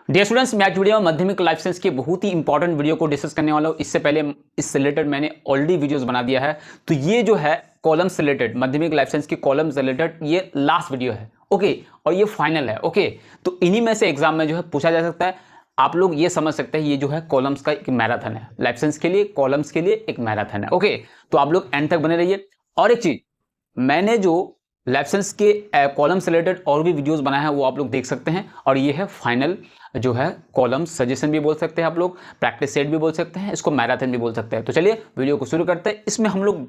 Dear students, मैं आज video में माध्यमिक लाइफ साइंस के बहुत ही इंपॉर्टेंट वीडियो को डिस्कस करने वाला हूँ। इससे पहले इससे रिलेटेड मैंने ऑलरेडी वीडियोस बना दिया है। तो ये जो है कॉलम से रिलेटेड, माध्यमिक लाइफ साइंस की कॉलम से रिलेटेड ये लास्ट वीडियो है, ओके, और ये फाइनल है, ओके। तो इन्हीं में से एग्जाम में जो है पूछा जा सकता है। आप लोग ये समझ सकते हैं, ये जो है कॉलम्स का एक मैराथन है, लाइफ साइंस के लिए कॉलम्स के लिए एक मैराथन है, ओके। तो आप लोग एंड तक बने रहिए। और एक चीज, मैंने जो लाइफ साइंस के कॉलम से रिलेटेड और भी वीडियोस बनाए हैं वो आप लोग देख सकते हैं। और ये है फाइनल जो है कॉलम सजेशन भी बोल सकते हैं आप लोग, प्रैक्टिस सेट भी बोल सकते हैं, इसको मैराथन भी बोल सकते हैं। तो चलिए वीडियो को शुरू करते हैं। इसमें हम लोग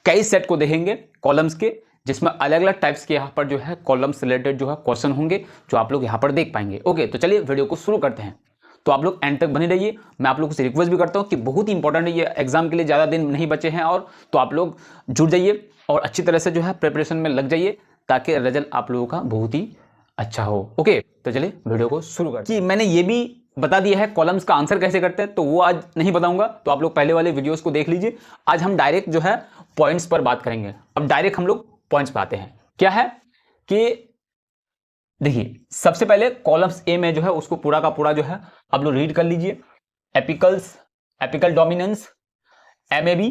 कई सेट को देखेंगे कॉलम्स के, जिसमें अलग अलग टाइप्स के यहाँ पर जो है कॉलम से रिलेटेड जो है क्वेश्चन होंगे जो आप लोग यहाँ पर देख पाएंगे, ओके। तो चलिए वीडियो को शुरू करते हैं। तो आप लोग एंड तक बने रहिए। मैं आप लोगों से रिक्वेस्ट भी करता हूँ कि बहुत ही इंपॉर्टेंट है ये एग्जाम के लिए, ज़्यादा दिन नहीं बचे हैं, और तो आप लोग जुड़ जाइए और अच्छी तरह से जो है प्रिपरेशन में लग जाइए, ताकि रिजल्ट आप लोगों का बहुत ही अच्छा हो, ओके। तो चलिए वीडियो को शुरू करते हैं। कि मैंने ये भी बता दिया है कॉलम्स का आंसर कैसे करते हैं, तो वो आज नहीं बताऊंगा, तो आप लोग पहले वाले वीडियोस को देख लीजिए। आज हम डायरेक्ट जो है पॉइंट्स पर बात करेंगे। अब डायरेक्ट हम लोग पॉइंट्स पे आते हैं। क्या है कि देखिए, सबसे पहले कॉलम्स ए में जो है उसको पूरा का पूरा जो है आप लोग रीड कर लीजिए। Apical dominance, MAB,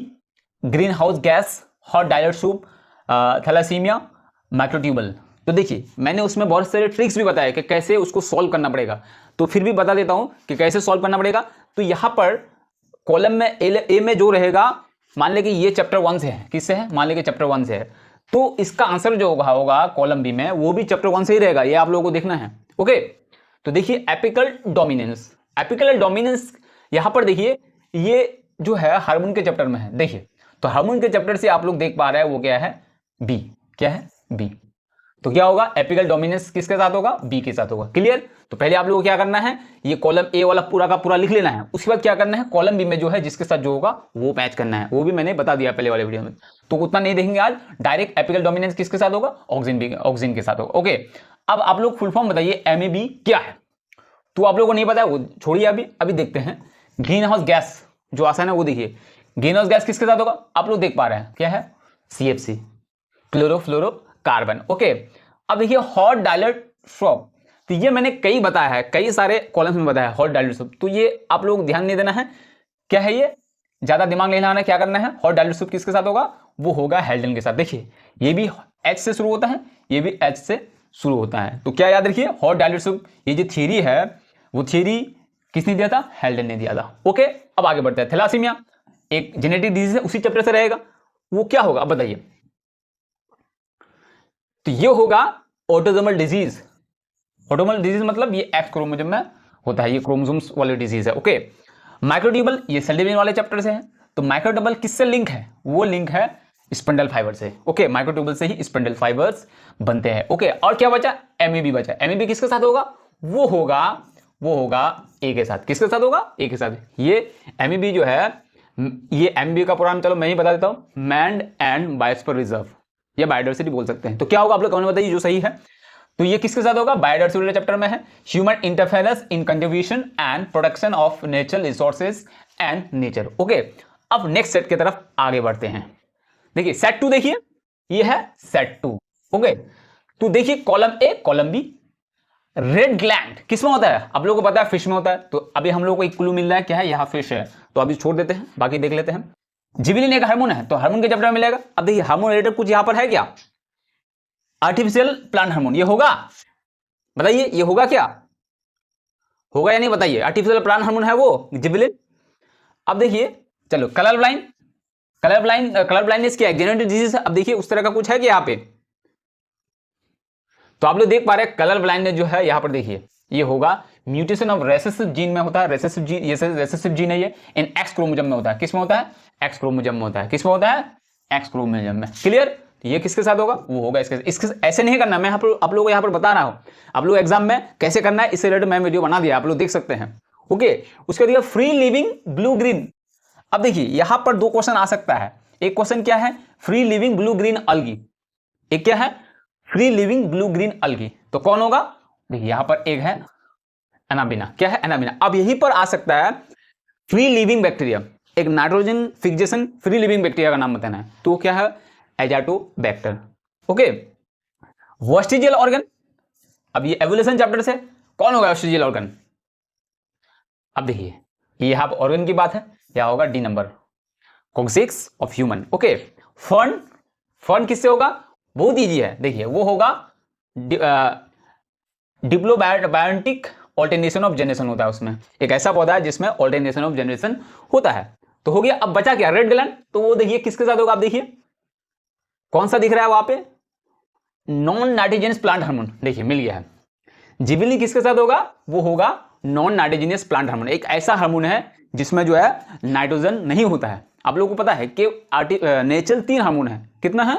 green house gas, hot dilute soup, thalassemia, microtubule. तो देखिए, मैंने उसमें बहुत सारे ट्रिक्स भी बताए कि कैसे उसको सॉल्व करना पड़ेगा, तो फिर भी बता देता हूं कि कैसे सॉल्व करना पड़ेगा। तो यहां पर कॉलम में ए में जो रहेगा, मान ले कि ये चैप्टर 1 से है, किससे है, मान ले कि चैप्टर 1 से है, तो इसका आंसर जो होगा कॉलम बी में वो भी चैप्टर 1 से ही रहेगा, ये आप लोगों को देखना है, ओके। तो देखिए एपिकल डोमिनेंस यहां पर देखिए, ये जो है हार्मोन के चैप्टर में है। देखिए, तो हार्मोन के चैप्टर से आप लोग देख पा रहे हैं वो क्या है, बी। क्या है, बी। तो क्या होगा, एपिकल डोमिनेंस किसके साथ होगा, बी के साथ होगा। क्लियर। तो पहले आप लोगों को क्या करना है, ये कॉलम ए वाला पूरा का पूरा लिख लेना है। उसके बाद क्या करना है, कॉलम बी में जो है जिसके साथ जो होगा वो मैच करना है। वो भी मैंने बता दिया पहले वाले वीडियो में, तो उतना नहीं देखेंगे आज। डायरेक्ट एपिकल डोमिनेंस किसके साथ होगा, ऑक्सिन के साथ होगा, ओके। अब आप लोग फुल फॉर्म बताइए, एमईबी क्या है। तो आप लोगों को नहीं पता है वो छोड़िए, अभी देखते हैं। ग्रीन हाउस गैस जो आसान है वो देखिए, ग्रीन हाउस गैस किसके साथ होगा, आप लोग देख पा रहे हैं क्या है, सीएफसी, क्लोरोफ्लोरोकार्बन, ओके। अब देखिए हॉट डायलेट सोप, तो ये मैंने कई बताया है, कई सारे कॉलम्स में बताया है हॉट डायलेट सोप। तो ये आप लोग ध्यान नहीं देना है, क्या है ये, ज्यादा दिमाग नहीं लगाना है। क्या करना है, हॉट डायलेट सोप किसके साथ होगा, वो होगा हेल्डन के साथ। देखिए ये भी एच से शुरू होता है, ये भी एच से शुरू होता है। तो क्या याद रखिए, हॉट डायलेट सोप, ये जो थ्योरी है वो थ्योरी किसने दिया था, हेल्डन ने दिया था, ओके। अब आगे बढ़ते हैं। थैलासीमिया एक जेनेटिक डिजीज है, उसी चैप्टर से रहेगा। वो क्या होगा, अब बताइए। तो ये होगा ऑटोसोमल डिजीज। ऑटोसोमल डिजीज मतलब ये एक्स क्रोमोसोम में होता है, ये क्रोमोसोम्स वाली डिजीज है, ओके। माइक्रोट्यूबल ये सेल डिवीजन वाले चैप्टर से है। तो माइक्रोट्यूबल किससे लिंक है, वो लिंक है स्पिंडल फाइबर से, ओके। माइक्रोट्यूबल से ही स्पिंडल फाइबर्स बनते हैं, ओके। और क्या बचा, एमईबी बचा। एमईबी किसके साथ होगा, वो होगा ए के साथ। किसके साथ होगा, ए के साथ। ये एमईबी जो है, ये एमईबी का प्रोग्राम चलो मैं ही बता देता हूं, मैंड एंड बायोस्फीयर रिजर्व, या बायोडाइवर्सिटी बोल सकते हैं। तो क्या होगा आप लोग कमेंट में बताइए जो सही है। तो ये किसके साथ होगा, बायोडाइवर्सिटी चैप्टर में है। Human interference in contribution and protection of natural resources and nature, okay. अब नेक्स्ट सेट की तरफ आगे बढ़ते हैं। देखिए सेट 2 देखिए, ये है सेट 2, ओके। तो देखिए column A column B. Red gland किसमें होता है, आप लोगों को पता है फिश में होता है। तो अभी हम लोग को एक क्लू मिल रहा है, क्या है, यहां फिश है, तो अभी छोड़ देते हैं, बाकी देख लेते हैं। जिबलिन एक हार्मोन है, तो हार्मोन के चैप्टर में मिलेगा। अब देखिए हार्मोन रिलेटेड कुछ यहां पर है क्या, आर्टिफिशियल प्लांट हार्मोन, ये होगा, बताइए ये होगा क्या, होगा या नहीं बताइए। आर्टिफिशियल प्लांट हार्मोन है वो जिबलिन। अब देखिए चलो, कलर ब्लाइंडनेस क्या है, जेनेटिक डिजीज है। अब देखिए उस तरह का कुछ है कि यहाँ पे, तो आप लोग देख पा रहे हैं कलर ब्लाइंडनेस जो है यहाँ पर देखिए, ये होगा म्यूटेशन ऑफ रेसेसिव जीन में होता है। रेसेसिव जीन है ये, इन एक्स क्रोमोसोम में होता है। किसमें होता है, एक्स क्रोमोसोम में होता है। किसमें होता है, एक्स क्रोमोसोम में। क्लियर। ये किसके साथ होगा, वो होगा इसके ऐसे नहीं करना, मैं आप लोगों को यहाँ पर बता रहा हूँ। आप लोग एग्जाम में कैसे करना है इससे रिलेटेड मैं वीडियो बना दिया, आप लोग देख सकते हैं, ओके। उसके बाद फ्री लिविंग ब्लू ग्रीन। अब देखिए यहां पर दो क्वेश्चन आ सकता है। एक क्वेश्चन क्या है, फ्री लिविंग ब्लू ग्रीन अलगी। एक क्या है, फ्री लिविंग ब्लू ग्रीन अलगी। तो कौन होगा, देखिए यहां पर एक है एनाबिना। क्या है, एनाबिना। अब यहीं पर आ सकता है फ्री लिविंग बैक्टीरिया, एक nitrogen fixation free living bacteria का नाम बताना है, तो क्या है, एजाटोबैक्टर, ओके। वेस्टिजियल ऑर्गन, अब ये एवोल्यूशन चैप्टर से कौन होगा वेस्टिजियल ऑर्गन, अब देखिए ये यहाँ पर ऑर्गन की बात है, क्या होगा D number, coccyx of human. Okay, fern, fern किससे होगा, बहुत इजी है, देखिए वो होगा डिप्लोबायोटिक ऑल्टरनेशन ऑफ जनरेशन होता है, उसमें एक ऐसा पौधा है जिसमें ऑल्टरनेशन ऑफ जनरेशन होता है। तो हो गया, अब बचा क्या, रेड ग्लैंड, तो वो देखिए किसके साथ होगा, आप देखिए कौन सा दिख रहा है वहां पे, नॉन नाइट्रोजेनियस प्लांट हार्मोन, देखिए मिल गया है। जिबली किसके साथ होगा, वो होगा नॉन नाइट्रोजेनियस प्लांट हार्मोन, एक ऐसा हार्मोन है जिसमें जो है नाइट्रोजन नहीं होता है। आप लोगों को पता है कि नेचुरल 3 हार्मोन है, कितना है,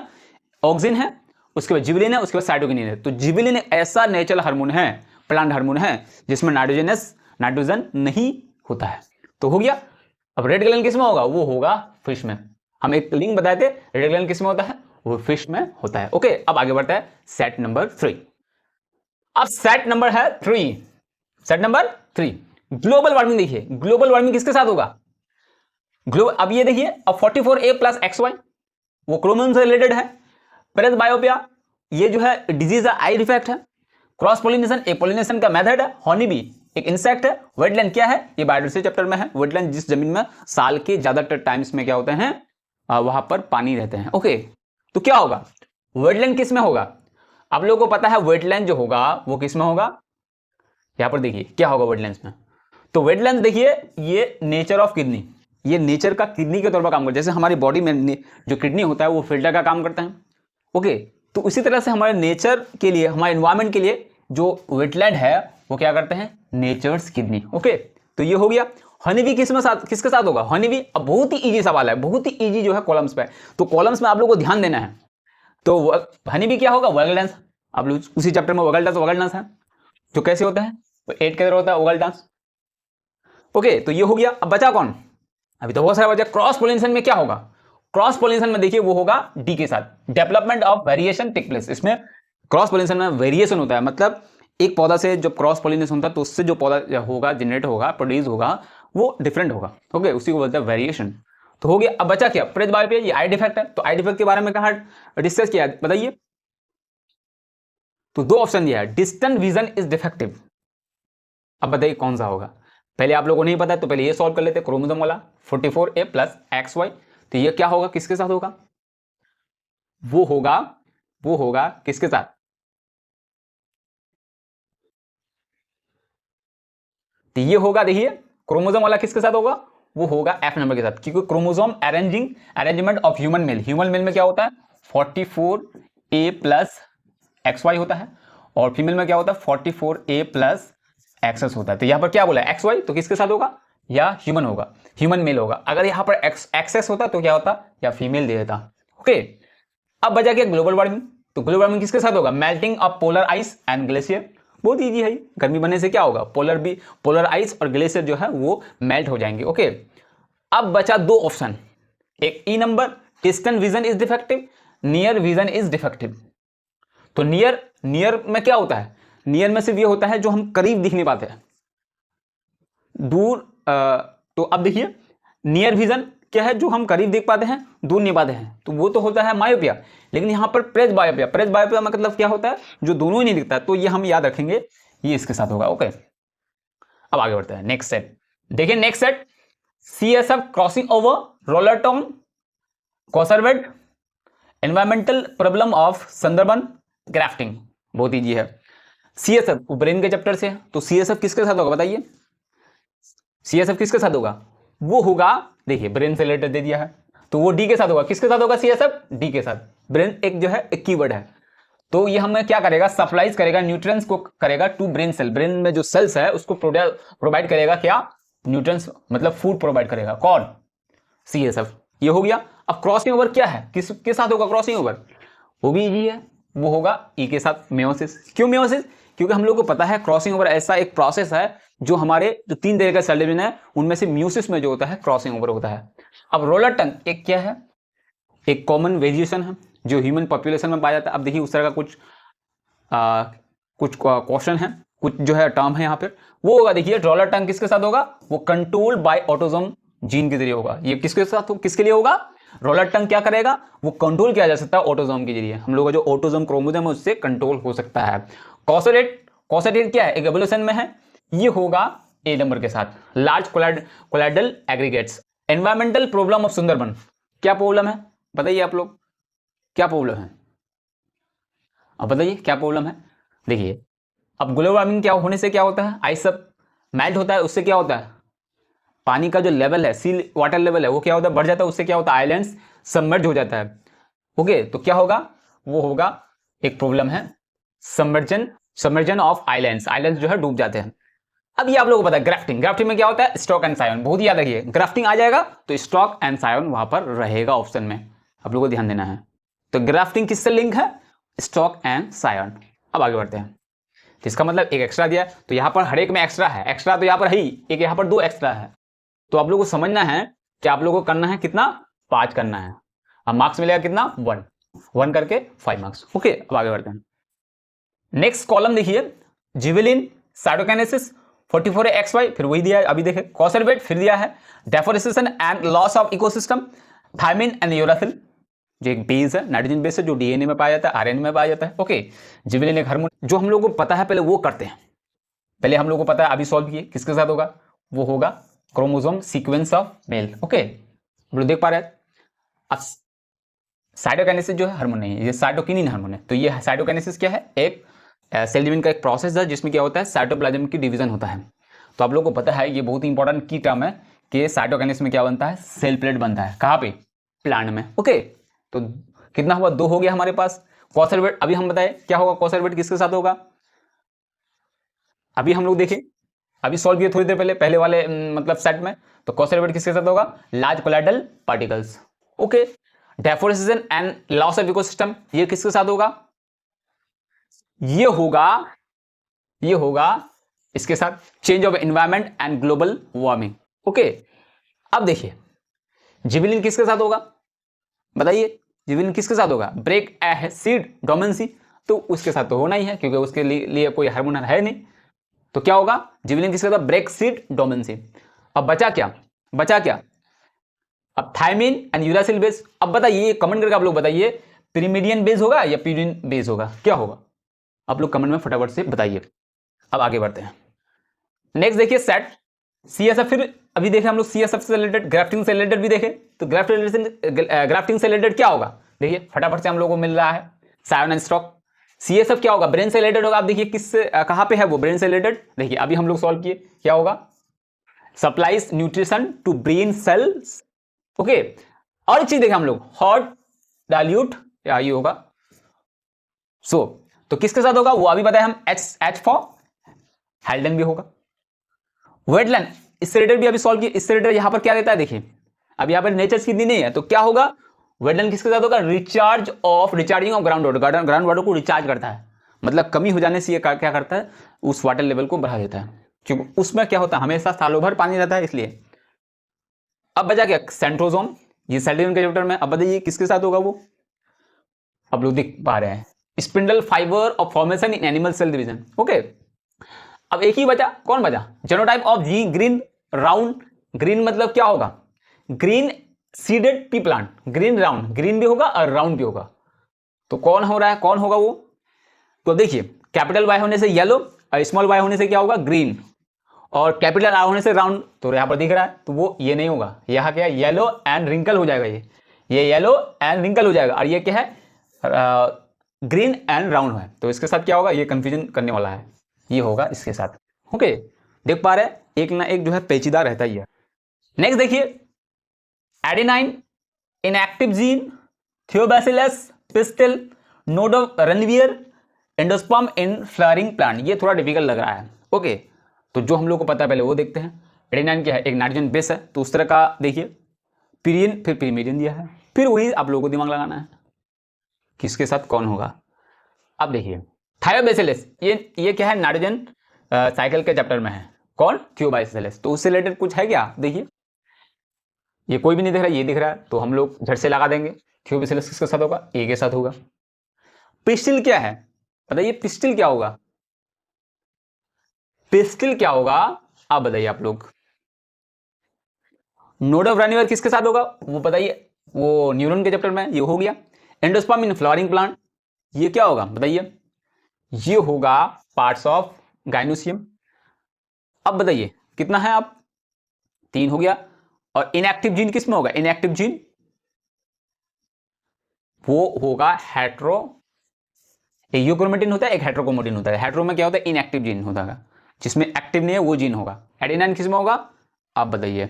ऑक्सिन है, उसके बाद जिबलिन है, उसके बाद साइटोकिनिन है। तो जिबलिन एक ऐसा नेचुरल हार्मोन है, प्लांट हार्मोन है जिसमें नाइट्रोजन नहीं होता है। तो हो गया। अब रेड ग्लैंड किसमें होगा, वो होगा फिश में। हम एक लिंक बताए थे, रेड ग्लैंड किसमें होता है, वो फिश में होता है। ओके, अब आगे बढ़ता है सेट नंबर 3। अब सेट नंबर है 3, सेट नंबर 3 ग्लोबल वार्मिंग। देखिए ग्लोबल वार्मिंग किसके साथ होगा, अब ये देखिए, अब 44A प्लस XY वो क्रोमोसोम से रिलेटेड है। प्रेसबायोपिया ये जो है डिजीज है, आई डिफेक्ट है। क्रॉस पोलिनेशन एक पोलिनेशन का मेथड है। हनी बी एक इंसेक्ट है। वेटलैंड क्या है, ये बायोडायवर्सिटी चैप्टर में है। वेटलैंड जिस जमीन में साल के ज्यादातर टाइम्स में क्या होते हैं, वहां पर पानी रहते हैं। ओके, तो क्या होगा, वेटलैंड किस में होगा, आप लोगों को पता है वेटलैंड जो होगा वो किस में होगा, यहां पर देखिए क्या होगा वेटलैंड्स में। तो वेटलैंड देखिए ये नेचर ऑफ किडनी, ये नेचर का किडनी के तौर पर काम करता है। जैसे हमारी बॉडी में जो किडनी होता है वो फिल्टर का काम करता है। ओके, तो उसी तरह से हमारे नेचर के लिए, हमारे एनवायरमेंट के लिए जो वेटलैंड है वो क्या करते हैं, नेचर्स किडनी। ओके, तो ये हो गया। हनीबी किसके साथ होगा, हनीबी अब बहुत ही इजी सवाल है, बहुत ही इजी जो है कॉलम्स पे। तो कॉलम्स में आप लोगों को ध्यान देना है। तो हनीबी क्या होगा, वगल डांस। आप लोग उसी चैप्टर में वगल डांस है, जो कैसे होता है, तो 8 के अंदर होता है वगल डांस। ओके, तो ये हो गया। अब बचा कौन, अभी तो बहुत सारा बचा। क्रॉस पोलिनेशन में क्या होगा, क्रॉस पोलिनेशन में देखिए वो होगा डी के साथ, development of variation take place. इसमें क्रॉस पोलिनेशन में वेरिएशन होता है, मतलब एक पौधा से जब क्रॉस पोलिनेशन होता है तो उससे जो पौधा होगा, जनरेट होगा, प्रोड्यूस होगा, वो डिफरेंट होगा। ओके, उसी को बोलते हैं वेरिएशन। तो हो गया। अब बचा क्या, प्रेसबायोपिया, ये आई डिफेक्ट है। तो आई डिफेक्ट के बारे में कहा डिस्कस किया, बताइए। तो 2 ऑप्शन दिया है, डिस्टेंट विजन इज डिफेक्टिव। अब बताइए कौन सा होगा, पहले आप लोगों को नहीं पता है तो पहले ये सॉल्व कर लेते हैं। क्रोमोसोम वाला 44A प्लस XY, तो ये क्या होगा, किसके साथ होगा, वो होगा किसके साथ, तो ये होगा, देखिए क्रोमोसोम वाला किसके साथ होगा, वो होगा F नंबर के साथ, क्योंकि chromosome arrangement of human mail में क्या होता है 44A प्लस XY होता है, और फीमेल में क्या होता है 44A प्लस XS होता है। तो यहां पर क्या बोला है XY, तो किसके साथ होगा, या ह्यूमन होगा, ह्यूमन मेल होगा। अगर यहां पर XS होता तो क्या होता, या फीमेल दे देता। ओके, अब बचा गया ग्लोबल वार्मिंग। तो ग्लोबल वार्मिंग किसके साथ होगा, melting of polar ice and glacier. बहुत इजी है, गर्मी बनने से क्या होगा, पोलर आइस और ग्लेशियर जो है वो मेल्ट हो जाएंगे। ओके, अब बचा 2 ऑप्शन, एक E number, distant vision is defective, near vision is defective. तो नियर में क्या होता है, नियर में सिर्फ ये होता है जो हम करीब दिख नहीं पाते हैं, दूर। तो अब देखिए नियर विजन क्या है, जो हम करीब देख पाते हैं, दूर नहीं पाते हैं, तो वो तो होता है मायोपिया। लेकिन यहां पर प्रेसबायोपिया मतलब क्या होता है, जो दोनों ही नहीं दिखता। तो ये हम याद रखेंगे, ये इसके साथ होगा। ओके, अब आगे बढ़ते हैं नेक्स्ट सेट। देखिए next set, CSF crossing over रोलरटोन coacervate environmental problem of Sundarban grafting. बहुत ईजी है। CSF ब्रेन के चैप्टर से है, तो CSF किसके साथ होगा बताइए, CSF किसके साथ होगा, वो होगा, देखिए ब्रेन से रिलेटेड दे दिया है, तो वो डी के साथ होगा। किसके साथ होगा CSF, डी के साथ। ब्रेन एक जो है एक कीवर्ड है, तो ये हमें क्या करेगा, सप्लाइज करेगा, न्यूट्रिएंट्स को करेगा टू ब्रेन सेल। ब्रेन में जो सेल्स है उसको प्रोवाइड करेगा क्या, न्यूट्रिएंट्स, मतलब फूड प्रोवाइड करेगा। कौन, CSF। ये हो गया। अब क्रॉसिंग ओवर क्या है, किसके साथ होगा क्रॉसिंग ओवर, वो भी इजी है, वो होगा ई के साथ, मेयोसिस। क्यों मेयोसिस, क्योंकि हम लोग को पता है क्रॉसिंग ओवर ऐसा एक प्रोसेस है जो हमारे जो 3 तरह का सेल डिवीजन है उनमें से म्यूसिस में जो होता है क्रॉसिंग ओवर होता है। अब रोलर टंग एक क्या है, एक कॉमन वेरिएशन है जो ह्यूमन पॉपुलेशन में पाया जाता है। अब देखिए उस तरह का कुछ क्वेश्चन है, कुछ जो है टर्म है यहाँ पर, वो होगा। देखिए रोलर टंग किसके साथ होगा, वो कंट्रोल बाय ऑटोसोम जीन के जरिए होगा। ये किसके साथ, किसके लिए होगा, रोलर टंग क्या करेगा, वो कंट्रोल किया जा सकता है ऑटोसोम के जरिए। हम लोग का जो ऑटोसोम क्रोमोसोम है उससे कंट्रोल हो सकता है। कॉसेटेट क्या है, एक एवोल्यूशन में है, ये होगा ए नंबर के साथ। Large colloidal aggregates. Environmental problem of Sundarban, क्या प्रॉब्लम है बताइए आप लोग, क्या प्रॉब्लम है? अब बताइए क्या प्रॉब्लम है। देखिए अब ग्लोबल वार्मिंग क्या होने से क्या होता है, आइस सब मेल्ट होता है, उससे क्या होता है, पानी का जो लेवल है, सी वाटर लेवल है, वो क्या होता है, बढ़ जाता है। उससे क्या होता है, आइलैंड्स सबमर्ज हो जाता है। ओके, तो क्या होगा, वो होगा एक प्रॉब्लम है सबमर्जन ऑफ आइलैंड्स, आइलैंड्स जो है डूब जाते हैं। अब ये आप लोगों को पता है ग्राफ्टिंग, ग्राफ्टिंग में क्या होता है, स्टॉक एंड सायन, बहुत याद रखिए, ग्राफ्टिंग आ जाएगा तो स्टॉक एंड सायन वहां पर रहेगा ऑप्शन में, आप लोगों को ध्यान देना है। तो ग्राफ्टिंग किससे लिंक है, स्टॉक एंड सायन। अब आगे बढ़ते हैं, तो इसका मतलब एक एक्स्ट्रा दिया, तो यहां पर हर एक में एक्स्ट्रा है, एक्स्ट्रा तो यहां पर है ही, एक यहां पर 2 एक्स्ट्रा है। तो आप लोगों को समझना है कि आप लोगों को करना है कितना, 5 करना है। अब मार्क्स मिलेगा कितना, 1 करके 5 मार्क्स। ओके, अब आगे बढ़ते हैं। नेक्स्ट कॉलम देखिए, जिबेलिन, साइटोकाइनेसिस, 44XY, फिर वही दिया है अभी देखे, कॉन्सर्वेट फिर दिया है, deforestation and loss of ecosystem, thiamine and uracil, जो एक बेस है, नाइट्रोजन बेस है, जो डीएनए में पाया जाता है, आरएनए में पाया जाता है। ओके, जिबेलिन एक हार्मोन, जो हम लोगों को पता है पहले वो करते हैं, पहले हम लोगों को पता है, अभी सॉल्व किए, किसके साथ होगा, वो होगा chromosome sequence of male. Okay, हम लोग देख पा रहे हैं। अब साइटोकाइनेसिस जो है हार्मोन नहीं है, ये साइटोकिनिन हार्मोन है। तो ये साइटोकाइनेसिस क्या है, एक सेल डिवीजन का एक प्रोसेस है जिसमें क्या होता है, साइटोप्लाज्म की डिवीजन होता है। तो आप लोगों को पता है, ये बहुत ही इंपॉर्टेंट की टर्म है कि साइटोकाइनेसिस में क्या बनता है, सेल प्लेट बनता है, कहाँ पे, प्लांट में। ओके, तो कितना हुआ, 2 हो गया हमारे पास। कॉन्सर्वेट अभी हम बताए क्या होगा, कॉन्सर्वेट किसके साथ होगा, अभी हम लोग देखें, अभी सॉल्व किए थोड़ी देर पहले, पहले वाले मतलब सेट में। तो कॉन्सर्वेट किसके साथ होगा, large colloidal particles. Okay, deforestation and loss of ecosystem, ये किसके साथ होगा, ये होगा इसके साथ, change of environment and global warming. Okay, अब देखिए जिबेलिन किसके साथ होगा, बताइए जिबेलिन किसके साथ होगा, ब्रेक एसिड डोमेंसी, तो उसके साथ तो होना ही है क्योंकि उसके लिए कोई हार्मोन है नहीं। तो क्या होगा, जिबेलिन किसके साथ, ब्रेक एसिड डोमेंसी। अब बचा क्या, अब थायमिन एंड यूरासिल बेस। अब बताइए, कमेंट करके आप लोग बताइए, पिरिमिडियन बेस होगा या प्यूरिन बेस होगा, क्या होगा, आप लोग कमेंट में फटाफट से बताइए। अब आगे बढ़ते हैं, नेक्स्ट देखिए सेट सीएसएफ, फिर अभी देखें हम लोग सीएसएफ से रिलेटेड, ग्राफ्टिंग से रिलेटेड भी देखें। तो ग्राफ्टिंग से रिलेटेड क्या होगा, देखिए फटाफट से हम लोग को मिल रहा है, सायन एंड स्टॉक। सीएसएफ क्या होगा, ब्रेन से रिलेटेड होगा। आप देखिए किससे कहां पे है वो, ब्रेन से रिलेटेड। देखिए अभी हम लोग सॉल्व किए, क्या होगा, supplies nutrition to brain cells. Okay, और एक चीज देखें हम लोग, हॉट डाइल्यूट, या ये होगा तो किसके साथ होगा, वो अभी बताया हम, एच फॉर हेल्डन भी होगा। वेटलैंड, इससे रिलेटेड भी अभी सॉल्व किया, इससे रिलेटेड यहां पर क्या देता है, देखिए अब यहां पर नेचर की नहीं है, तो क्या होगा, वेटलैंड किसके साथ होगा, recharging of ground water, ground water को रिचार्ज करता है, मतलब कमी हो जाने से ये क्या करता है, उस वाटर लेवल को बढ़ा देता है, क्योंकि उसमें क्या होता है, हमेशा सालों भर पानी रहता है, इसलिए। अब बचा क्या, सेंट्रोसोम, ये सेल डिवीजन के चैप्टर में। अब बताइए किसके साथ होगा वो, अब लोग देख पा रहे हैं, spindle fibre of formation in animal cell division. Okay, अब एक ही बचा, कौन बचा, genotype of G green round, green मतलब क्या होगा, green seeded pea plant, green round, green भी होगा और राउंड भी होगा। तो कौन हो रहा है, कौन होगा वो, तो देखिए कैपिटल वाई होने से येलो और स्मॉल वाई होने से क्या होगा, ग्रीन, और कैपिटल आर होने से राउंड, तो यहां पर दिख रहा है, तो वो ये नहीं होगा, यहां क्या है, येलो एंड रिंकल हो जाएगा, ये येलो एंड रिंकल हो जाएगा, और ये क्या है, ग्रीन एंड राउंड है। तो इसके साथ क्या होगा, ये कंफ्यूजन करने वाला है, ये होगा इसके साथ। ओके, देख पा रहे हैं, एक ना एक जो है पेचीदा रहता ही है। नेक्स्ट देखिए, adenine inactive gene, thiobacillus pistil, node of Ranvier, endosperm in flowering plant. ये थोड़ा डिफिकल्ट लग रहा है। ओके, तो जो हम लोग को पता है पहले वो देखते हैं। एडेनाइन क्या है, एक नाइट्रोजन बेस है, तो उस तरह का देखिए, पिरियन फिर पिरिमिडियन दिया है, फिर वही आप लोगों को दिमाग लगाना है किसके साथ कौन होगा। अब देखिए थायोबैसिलस, ये क्या है, नाइट्रोजन साइकिल के चैप्टर में है, कौन, थियोबैसिलस। तो उससे रिलेटेड कुछ है क्या, देखिए ये कोई भी नहीं दिख रहा है, ये दिख रहा है, तो हम लोग झट से लगा देंगे। थियोबैसिलस किसके साथ होगा, ए के साथ होगा। पिस्टिल क्या है, बताइए पिस्टिल क्या होगा, पिस्टिल क्या होगा, आप बताइए आप लोग। नोड ऑफ रनवियर किसके साथ होगा, वो बताइए, वो न्यूरॉन के चैप्टर में, ये हो गया। एंडोस्पर्म इन फ्लावरिंग प्लांट, ये क्या होगा बताइए, ये होगा पार्ट्स ऑफ गाइनोसियम। अब बताइए कितना है अब 3 हो गया। और इनएक्टिव जीन किस में होगा, इनएक्टिव जीन वो होगा हेट्रो, एक यूक्रोमेटिन होता है एक हेट्रोक्रोमेटिन होता है। हेट्रो में क्या होता है, इनएक्टिव जीन होता है, जिसमें एक्टिव नहीं है वो जीन होगा। एडेनाइन किस में होगा, आप बताइए।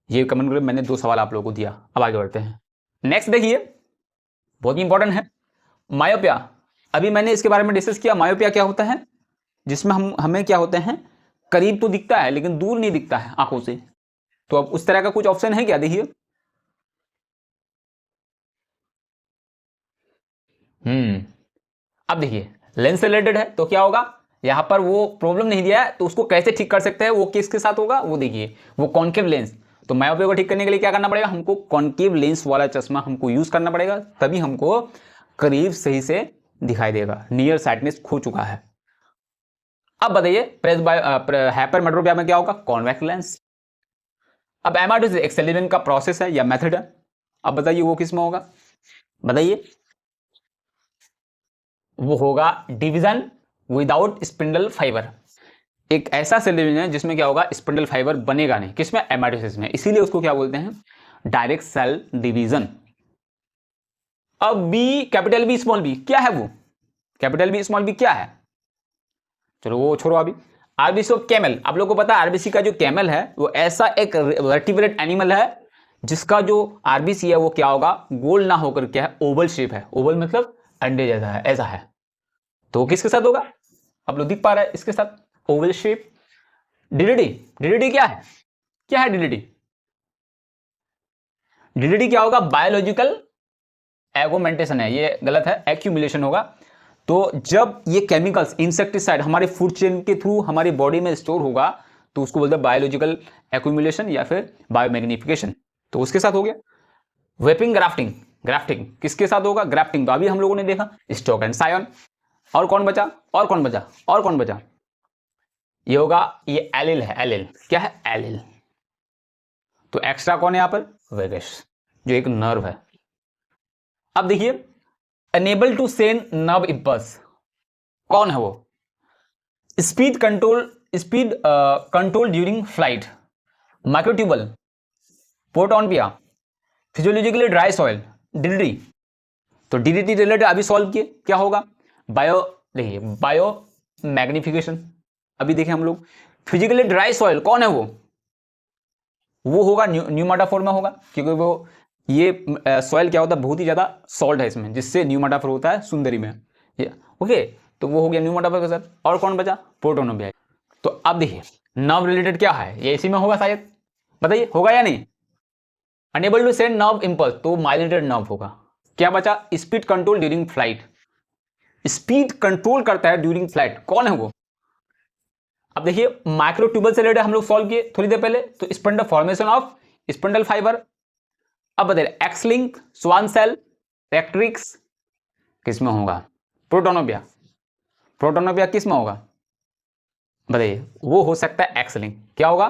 ये कमेंट करके मैंने 2 सवाल आप लोगों को दिया। अब आगे बढ़ते हैं। नेक्स्ट देखिए, बहुत इंपॉर्टेंट है, मायोपिया। अभी मैंने इसके बारे में डिस्कस किया। मायोपिया क्या होता है, जिसमें हमें क्या होते हैं, करीब तो दिखता है लेकिन दूर नहीं दिखता है आंखों से। तो अब उस तरह का कुछ ऑप्शन है क्या, देखिए। अब देखिए लेंस से रिलेटेड है तो क्या होगा, यहां पर वो प्रॉब्लम नहीं दिया है तो उसको कैसे ठीक कर सकते हैं, वो किसके साथ होगा, वो देखिए, वो कॉन्केव लेंस। तो मायोपिया को ठीक करने के लिए क्या करना पड़ेगा, हमको कॉन्केव लेंस वाला चश्मा हमको यूज करना पड़ेगा, तभी हमको करीब सही से दिखाई देगा। नियर साइटनेस खो चुका है। अब बताइए हाइपरमेट्रोपिया में क्या होगा, कॉन्वेक्स लेंस। अब एमआरटी एक्सेलेरेशन का प्रोसेस है या मेथड है। अब बताइए वो किस में होगा, बताइए। वो होगा डिवीजन विदाउट स्पिंडल फाइबर। एक ऐसा सेल डिवीजन है जिसमें क्या होगा, स्पिंडल फाइबर बनेगा नहीं, किसमें, एमाइटोसिस में, इसीलिए उसको क्या बोलते हैं, डायरेक्ट सेल डिवीजन। अब B capital B small B क्या है, वो कैपिटल बी स्मॉल बी क्या है, चलो वो छोड़ो। अभी आरबीसी ऑफ कैमल, आप लोगों को पता है आरबीसी का जो कैमल है वो ऐसा एक वर्टिब्रेट एनिमल है जिसका जो आरबीसी है वो क्या होगा, गोल ना होकर क्या है, ओवल शेप है। ओवल मतलब अंडे जैसा है, ऐसा है। तो किसके साथ होगा, आप लोग दिख पा रहे हैं इसके साथ, ओवल शेप। डीडीडी, डीडीडी क्या है, क्या है डीडीडी, डीडीडी क्या होगा, बायोलॉजिकल एगोमेंटेशन है, ये गलत है, एक्यूमुलेशन होगा। तो जब ये केमिकल्स इंसेक्टिसाइड हमारे फूड चेन के थ्रू हमारी बॉडी में स्टोर होगा तो उसको बोलते हैं बायोलॉजिकल एक्यूमुलेशन या फिर बायोमैग्निफिकेशन। तो उसके साथ हो गया। वेपिंग ग्राफ्टिंग, ग्राफ्टिंग किसके साथ होगा, ग्राफ्टिंग तो अभी हम लोगों ने देखा, स्टोक एंड सायन। और कौन बचा, और कौन बचा, और कौन बचा, ये होगा, ये एलिल है, एलिल क्या है, एलिल। तो एक्स्ट्रा कौन है यहां पर, वेगस, जो एक नर्व है। अब देखिए unable to send nerve impulse, कौन है वो, speed control, speed control during flight, microtubule, पोर्टोनपिया, फिजियोलॉजिकली ड्राई सॉइल, डीडीटी। तो डीडीटी रिलेटेड अभी सॉल्व किए, क्या होगा, बायो, देखिए बायो मैग्निफिकेशन अभी देखें हम लोग। फिजिकली ड्राई सॉइल कौन है वो होगा न्यूमाटाफोर में होगा, क्योंकि वो ये सॉइल क्या होता है, बहुत ही ज्यादा सॉल्ट है इसमें, जिससे न्यूमाटाफोर होता है सुंदरी में। ओके, तो वो हो गया न्यूमाटाफोर के साथ। और कौन बचा, प्रोटोनोबिया। तो अब देखिए नर्व रिलेटेड क्या है, ये इसी में होगा शायद, बताइए होगा या नहीं। Unable to send nerve impulse तो माइलेटेड नर्व होगा। क्या बचा, speed control during flight, speed control करता है ड्यूरिंग फ्लाइट, कौन है वो। अब देखिए माइक्रोट्यूबल से रिलेटेड हम लोग सॉल्व किए थोड़ी देर पहले, तो spindle formation of spindle fibre. अब बताइए एक्स लिंक, स्वान सेल, रेक्ट्रिक्स किसमें होगा, प्रोटोनोबिया, प्रोटोनोबिया किसमें होगा, बताइए। वो हो सकता है एक्स लिंक, क्या होगा।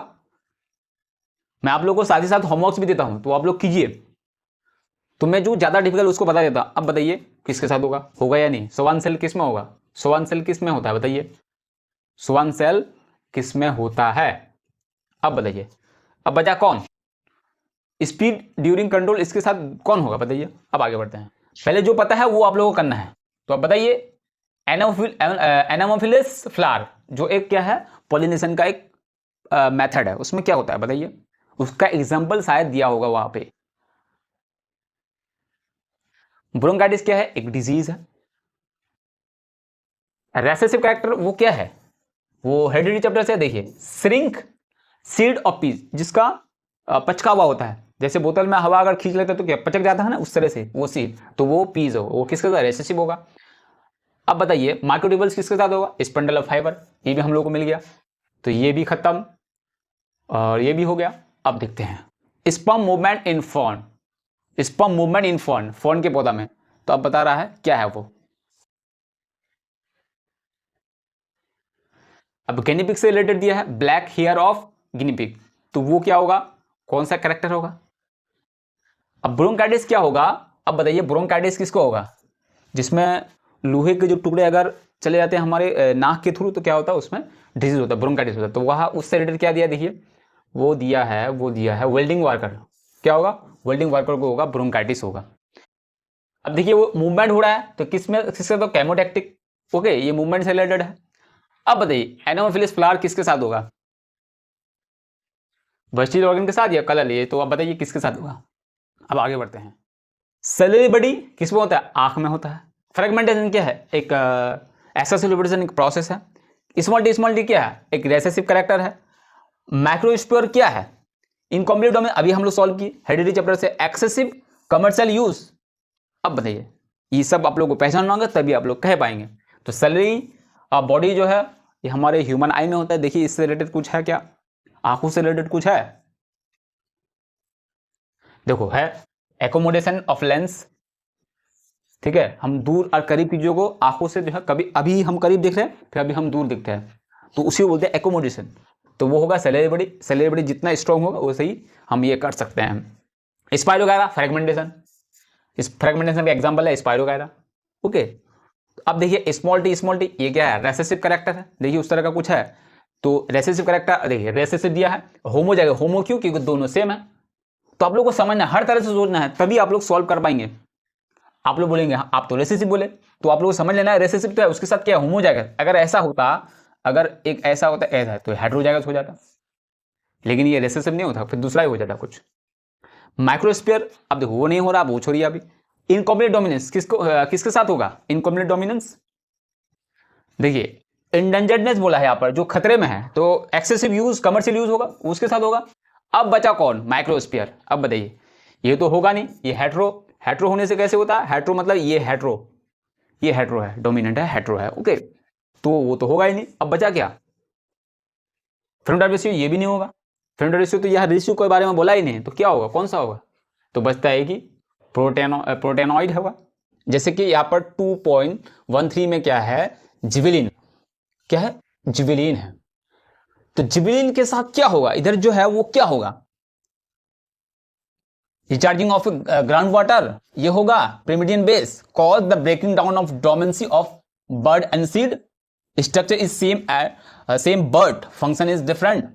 मैं आप लोगों को साथ ही साथ होमवर्क्स भी देता हूं तो आप लोग कीजिए, तो मैं जो ज्यादा डिफिकल्ट उसको बता देता। अब बताइए किसके साथ होगा या नहीं, स्वान सेल किसमें होगा, स्वान सेल किसमें होता है, बताइए। स्वान सेल किसमें होता है, अब बताइए। अब बचा कौन, स्पीड ड्यूरिंग कंट्रोल, इसके साथ कौन होगा, बताइए। अब आगे बढ़ते हैं, पहले जो पता है वो आप लोगों को करना है। तो अब बताइए एनामोफिलिस फ्लावर, जो एक क्या है, पॉलिनेशन का एक मेथड है, उसमें क्या होता है बताइए। उसका एग्जांपल शायद दिया होगा वहां पे। ब्रोंकाइटिस क्या है, एक डिजीज है। रेसेसिव कैरेक्टर वो क्या है, वो हेरिडिटी चैप्टर से देखिए। श्रिंक सीड ऑफ पीस, जिसका पचका हुआ होता है, जैसे बोतल में हवा अगर खींच लेते तो क्या पचक जाता है ना, उस तरह से वो सीड, तो वो पीस हो, वो किसके साथ, रेसेसिव होगा। अब बताइए माइक्रोट्यूबल्स किसके साथ होगा, स्पंडल ऑफ फाइबर, ये भी हम लोग को मिल गया, तो ये भी खत्म और ये भी हो गया। अब देखते हैं sperm movement in fern, sperm movement in fern, fern के पौधा में। तो अब बता रहा है क्या है वो। अब गिनीपिग से रिलेटेड दिया है, ब्लैक हेयर ऑफ गिनीपिग, तो वो क्या होगा, कौन सा कैरेक्टर होगा। अब ब्रोंकाइटिस क्या होगा, अब बताइए ब्रोंकाइटिस किसको होगा, जिसमें लोहे के जो टुकड़े अगर चले जाते हैं हमारे नाक के थ्रू, तो क्या होता है उसमें डिजीज होता है, ब्रोंकाइटिस होता है। तो वहाँ उससे रिलेटेड क्या दिया, देखिए वो दिया है वेल्डिंग वर्कर। क्या होगा, वेल्डिंग वर्कर को होगा ब्रोंकाइटिस होगा। अब देखिए वो मूवमेंट हो रहा है तो किससे, तो केमोटैक्टिक। ओके, ये मूवमेंट से रिलेटेड है। अब बताइए एनोफिलिस फ्लावर किसके साथ होगा, वर्स्टिल ऑर्गन के साथ या कलर, ये तो अब बताइए किसके साथ होगा। अब आगे बढ़ते हैं। सेलुलर बॉडी किसमें होता है, आंख में होता है। फ्रेगमेंटेशन क्या है, एक ऐसा सेलिब्रेशन एक प्रोसेस है। स्मॉल डी क्या है, एक रेसेसिव कैरेक्टर है। माइक्रोस्पोर क्या है, इनकॉम्प्लीट डोमेन, अभी हम लोग सॉल्व किए हेरिडिटी चैप्टर से। एक्सेसिव कमर्शियल यूज, अब बताइए ये सब आप लोग को पहचानना होगा तभी आप लोग कह पाएंगे। तो सेलरी बॉडी जो है ये हमारे ह्यूमन आई में होता है। देखिए इससे रिलेटेड कुछ है क्या, आंखों से रिलेटेड कुछ है, देखो है एकोमोडेशन ऑफ लेंस। ठीक है, हम दूर और करीब चीजों को आंखों से जो है, कभी अभी हम करीब दिख रहे हैं फिर अभी हम दूर दिखते हैं, तो उसी को बोलते हैं एकोमोडेशन। तो वो होगा सेलरी बॉडी। सेलरी बॉडी जितना स्ट्रॉन्ग होगा वैसे ही हम ये कर सकते हैं। स्पाइरोगायरा फ्रेगमेंटेशन, इस फ्रेगमेंटेशन का एग्जांपल है स्पाइरोगायरा। ओके, अब देखिए स्मॉल टी ये क्या है, रेसेसिव कैरेक्टर है। देखिए उस तरह का कुछ है, तो रेसेसिव कैरेक्टर, देखिए रेसेसिव दिया है, होमो जाएगा, होमो क्यों, क्योंकि दोनों सेम है। तो आप लोग को समझना है, हर तरह से सोचना है, तभी आप लोग सॉल्व कर पाएंगे। आप लोग बोलेंगे हाँ, आप तो रेसेसिव बोले, तो आप लोग को समझ लेना है रेसेसिव तो है, उसके साथ क्या होमो जाएगा। अगर ऐसा होता, अगर एक ऐसा होता ऐसा है तो हेटेरो जाएगा हो जाता, लेकिन ये रेसेसिव नहीं होता, फिर दूसरा ही हो जाता कुछ। माइक्रोस्फीयर, अब देखो वो नहीं हो रहा, वो छोड़िए अभी। इनकॉम्प्लीट डोमिनेंस किसके साथ होगा, इनकॉम्प्लीट डोमिनेंस। देखिए इंडेंजर्डनेस बोला है यहाँ पर, जो खतरे में है, तो एक्सेसिव यूज कमर्शियल यूज होगा, उसके साथ होगा। अब बचा कौन, माइक्रोस्फीयर। अब बताइए ये तो होगा नहीं, ये हेट्रो होने से कैसे होता है, हेट्रो मतलब ये हेट्रो है, डोमिनेंट है, हेट्रो है। ओके, तो वो तो होगा ही नहीं। अब बचा क्या, फ्रंटल रेशियो, ये भी नहीं होगा। फ्रंटल रेशियो तो यह रेशियो के बारे में बोला ही नहीं, तो क्या होगा, कौन सा होगा, तो बचता है कि प्रोटेनॉइड होगा। जैसे कि यहाँ पर 2.13 में क्या है, जिबिलिन, क्या है, जिबिलिन है। तो जिबिलिन के साथ क्या होगा, इधर जो है वो क्या होगा, रिचार्जिंग ऑफ ग्राउंड वाटर, ये होगा pyrimidine base, cause the breaking down of dormancy of bud and seed, structure is same but function is different.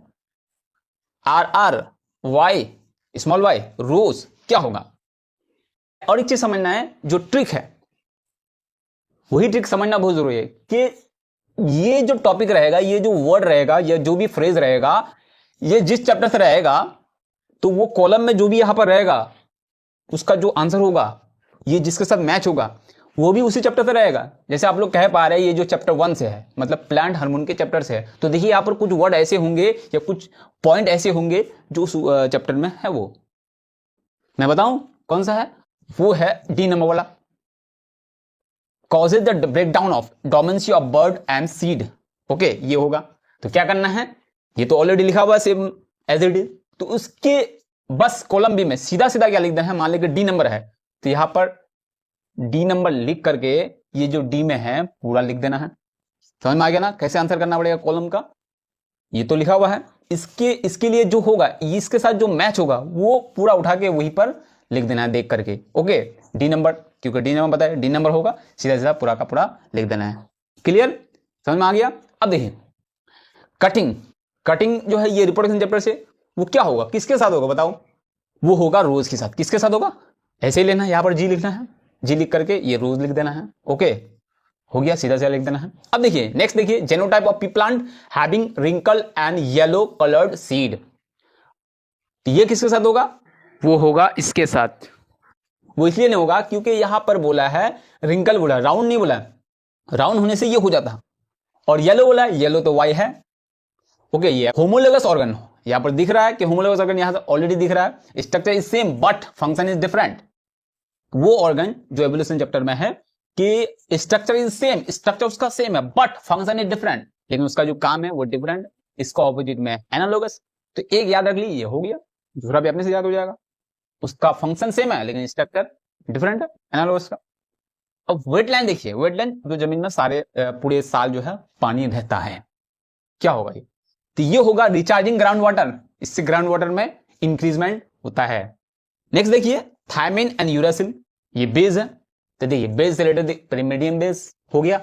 R Y small Y rose क्या होगा। और एक चीज समझना है, जो ट्रिक है वही ट्रिक समझना बहुत जरूरी है, कि ये जो टॉपिक रहेगा, ये जो वर्ड रहेगा, या जो भी फ्रेज रहेगा, ये जिस चैप्टर से रहेगा, तो वो कॉलम में जो भी यहां पर रहेगा उसका जो आंसर होगा, ये जिसके साथ मैच होगा वो भी उसी चैप्टर से रहेगा। जैसे आप लोग कह पा रहे हैं ये जो चैप्टर 1 से है, मतलब प्लांट हार्मोन के चैप्टर से है, तो देखिए यहां पर कुछ वर्ड ऐसे होंगे या कुछ पॉइंट ऐसे होंगे जो उस चैप्टर में है। वो मैं बताऊं कौन सा है, वो है डी नंबर वाला, causes the breakdown of dormancy of bird and seed। Okay, ये होगा। तो क्या करना है, ये तो ऑलरेडी लिखा हुआ है सेम एज इट इज, तो उसके बस कॉलम बी में सीधा सीधा क्या लिख देना है, मान लेकर डी नंबर है तो यहां पर डी नंबर लिख करके ये जो डी में है पूरा लिख देना है। समझ में आ गया ना, कैसे आंसर करना पड़ेगा कॉलम का, ये तो लिखा हुआ है। इसके लिए जो होगा, इसके साथ जो मैच होगा वो पूरा उठा के वहीं पर लिख देना है देख करके। ओके, डी नंबर, क्योंकि डी नंबर बताया, डी नंबर होगा, सीधा सीधा पूरा का पूरा लिख देना है। क्लियर, समझ में आ गया। अब देखिए कटिंग जो है ये रिप्रोडक्शन चैप्टर से, वो क्या होगा, किसके साथ होगा बताओ, वो होगा रोज के साथ। किसके साथ होगा, ऐसे ही लेना है, यहां पर जी लिखना है, जी लिख करके ये रोज लिख देना है। ओके, हो गया, सीधा सीधा लिख देना है। अब देखिए नेक्स्ट, देखिए genotype of pea plant having wrinkle and yellow coloured seed, ये किसके साथ होगा, वो होगा इसके साथ। वो इसलिए नहीं होगा क्योंकि यहां पर बोला है रिंकल, बोला राउंड नहीं बोला, राउंड होने से ये हो जाता, और येलो बोला, येलो तो वाई है। ओके, ये होमोलोगस ऑर्गन यहां पर दिख रहा है कि होमोलोगस ऑर्गन यहां से ऑलरेडी दिख रहा है, structure is same but function is different. वो ऑर्गन जो एवोल्यूशन चैप्टर में है कि स्ट्रक्चर इज सेम, स्ट्रक्चर उसका सेम है बट फंक्शन इज डिफरेंट, लेकिन उसका जो काम है वो डिफरेंट, इसका ऑपोजिट में एनालोगस। तो एक याद रख ली, ये हो गया, दूसरा भी अपने से याद हो जाएगा, उसका फंक्शन सेम है लेकिन स्ट्रक्चर डिफरेंट है एनालोगस का। अब वेटलैंड देखिए, वेटलैंड जो जमीन में सारे पूरे साल जो है पानी रहता है, क्या होगा ये, तो ये होगा रिचार्जिंग ग्राउंड वाटर, इससे ग्राउंड वाटर में इंक्रीजमेंट होता है। नेक्स्ट देखिए थायमिन एंड यूरासिल, ये बेस है, तो देखिए बेस से रिलेटेड प्रिमिडियम बेस हो गया।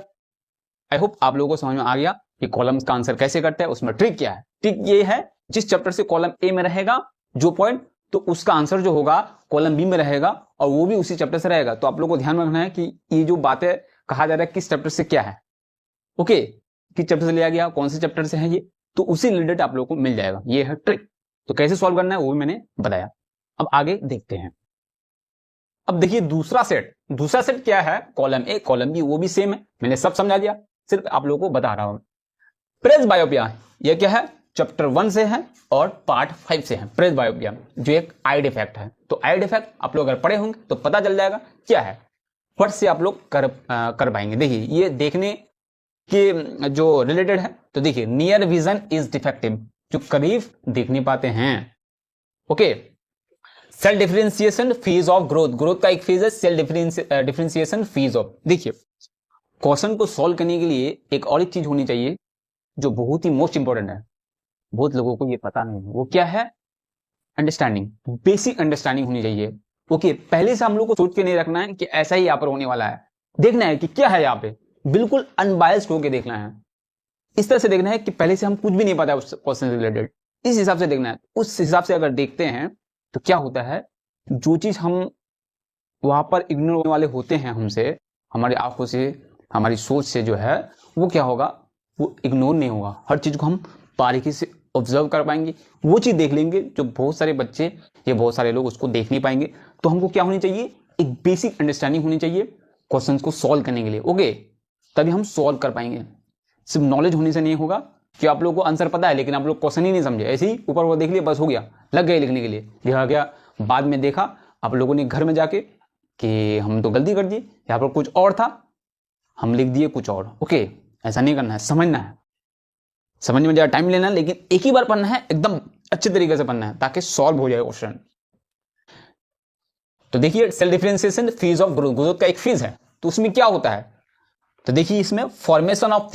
आई होप आप लोगों को समझ में आ गया कि कॉलम्स का आंसर कैसे करते हैं, उसमें ट्रिक क्या है। ट्रिक ये है, जिस चैप्टर से कॉलम ए में रहेगा जो पॉइंट, तो उसका आंसर जो होगा कॉलम बी में रहेगा और वो भी उसी चैप्टर से रहेगा। तो आप लोगों को ध्यान रखना है कि ये जो बातें कहा जा रहा है किस चैप्टर से क्या है, ओके, किस चैप्टर से लिया गया, कौन से चैप्टर से है ये, तो उसी रिलेटेड आप लोगों को मिल जाएगा। ये है ट्रिक। तो कैसे सॉल्व करना है वो भी मैंने बताया। अब आगे देखते हैं। अब देखिए दूसरा सेट क्या है, कॉलम ए कॉलम बी वो भी सेम है, मैंने सब समझा दिया, सिर्फ आप लोगों को बता रहा हूं। प्रेस बायोपिया ये क्या है, चैप्टर 1 से है और पार्ट 5 से है। प्रेस बायोपिया जो एक आई डिफेक्ट है, तो आई डिफेक्ट आप लोग अगर पढ़े होंगे तो पता चल जाएगा क्या है, फट से आप लोग कर पाएंगे। देखिए ये देखने के जो रिलेटेड है, तो देखिए नियर विजन इज डिफेक्टिव, जो करीब देख नहीं पाते हैं, okay. Cell differentiation phase of growth का एक फेज है सेल डिफरेंशिएशन फेज ऑफ। देखिए क्वेश्चन को सॉल्व करने के लिए एक और एक चीज होनी चाहिए जो बहुत ही मोस्ट इंपॉर्टेंट है, बहुत लोगों को ये पता नहीं है, वो क्या है, अंडरस्टैंडिंग, बेसिक अंडरस्टैंडिंग होनी चाहिए, ओके। पहले से हम लोग को सोच के नहीं रखना है कि ऐसा ही यहाँ पर होने वाला है, देखना है कि क्या है यहाँ पे, बिल्कुल अनबायस्ड होकर देखना है। इस तरह से देखना है कि पहले से हम कुछ भी नहीं पता है उस क्वेश्चन से रिलेटेड, इस हिसाब से देखना है। उस हिसाब से अगर देखते हैं तो क्या होता है, जो चीज हम वहां पर इग्नोर होने वाले होते हैं हमसे, हमारी आंखों से, हमारी सोच से जो है, वो क्या होगा, वो इग्नोर नहीं होगा। हर चीज को हम बारीकी से ऑब्जर्व कर पाएंगे, वो चीज देख लेंगे जो बहुत सारे बच्चे या बहुत सारे लोग उसको देख नहीं पाएंगे। तो हमको क्या होनी चाहिए, एक बेसिक अंडरस्टैंडिंग होनी चाहिए क्वेश्चन को सॉल्व करने के लिए, ओके, तभी हम सॉल्व कर पाएंगे। सिर्फ नॉलेज होने से नहीं होगा कि आप लोगों को आंसर पता है लेकिन आप लोग क्वेश्चन ही नहीं समझे, ऐसे ही ऊपर वो देख लिया बस हो गया, लग गए लिखने के लिए, लिखा गया, बाद में देखा आप लोगों ने घर में जाके कि हम तो गलती कर दी, यहाँ पर कुछ और था, हम लिख दिए कुछ और, ओके। ऐसा नहीं करना है, समझना है, समझने में ज़्यादा टाइम लेना है, लेकिन एक ही बार पढ़ना है, एकदम अच्छे तरीके से पढ़ना है ताकि सॉल्व हो जाए क्वेश्चन। तो देखिए cell differentiation phase of growth का एक फेज है, तो उसमें क्या होता है, तो देखिए इसमें formation of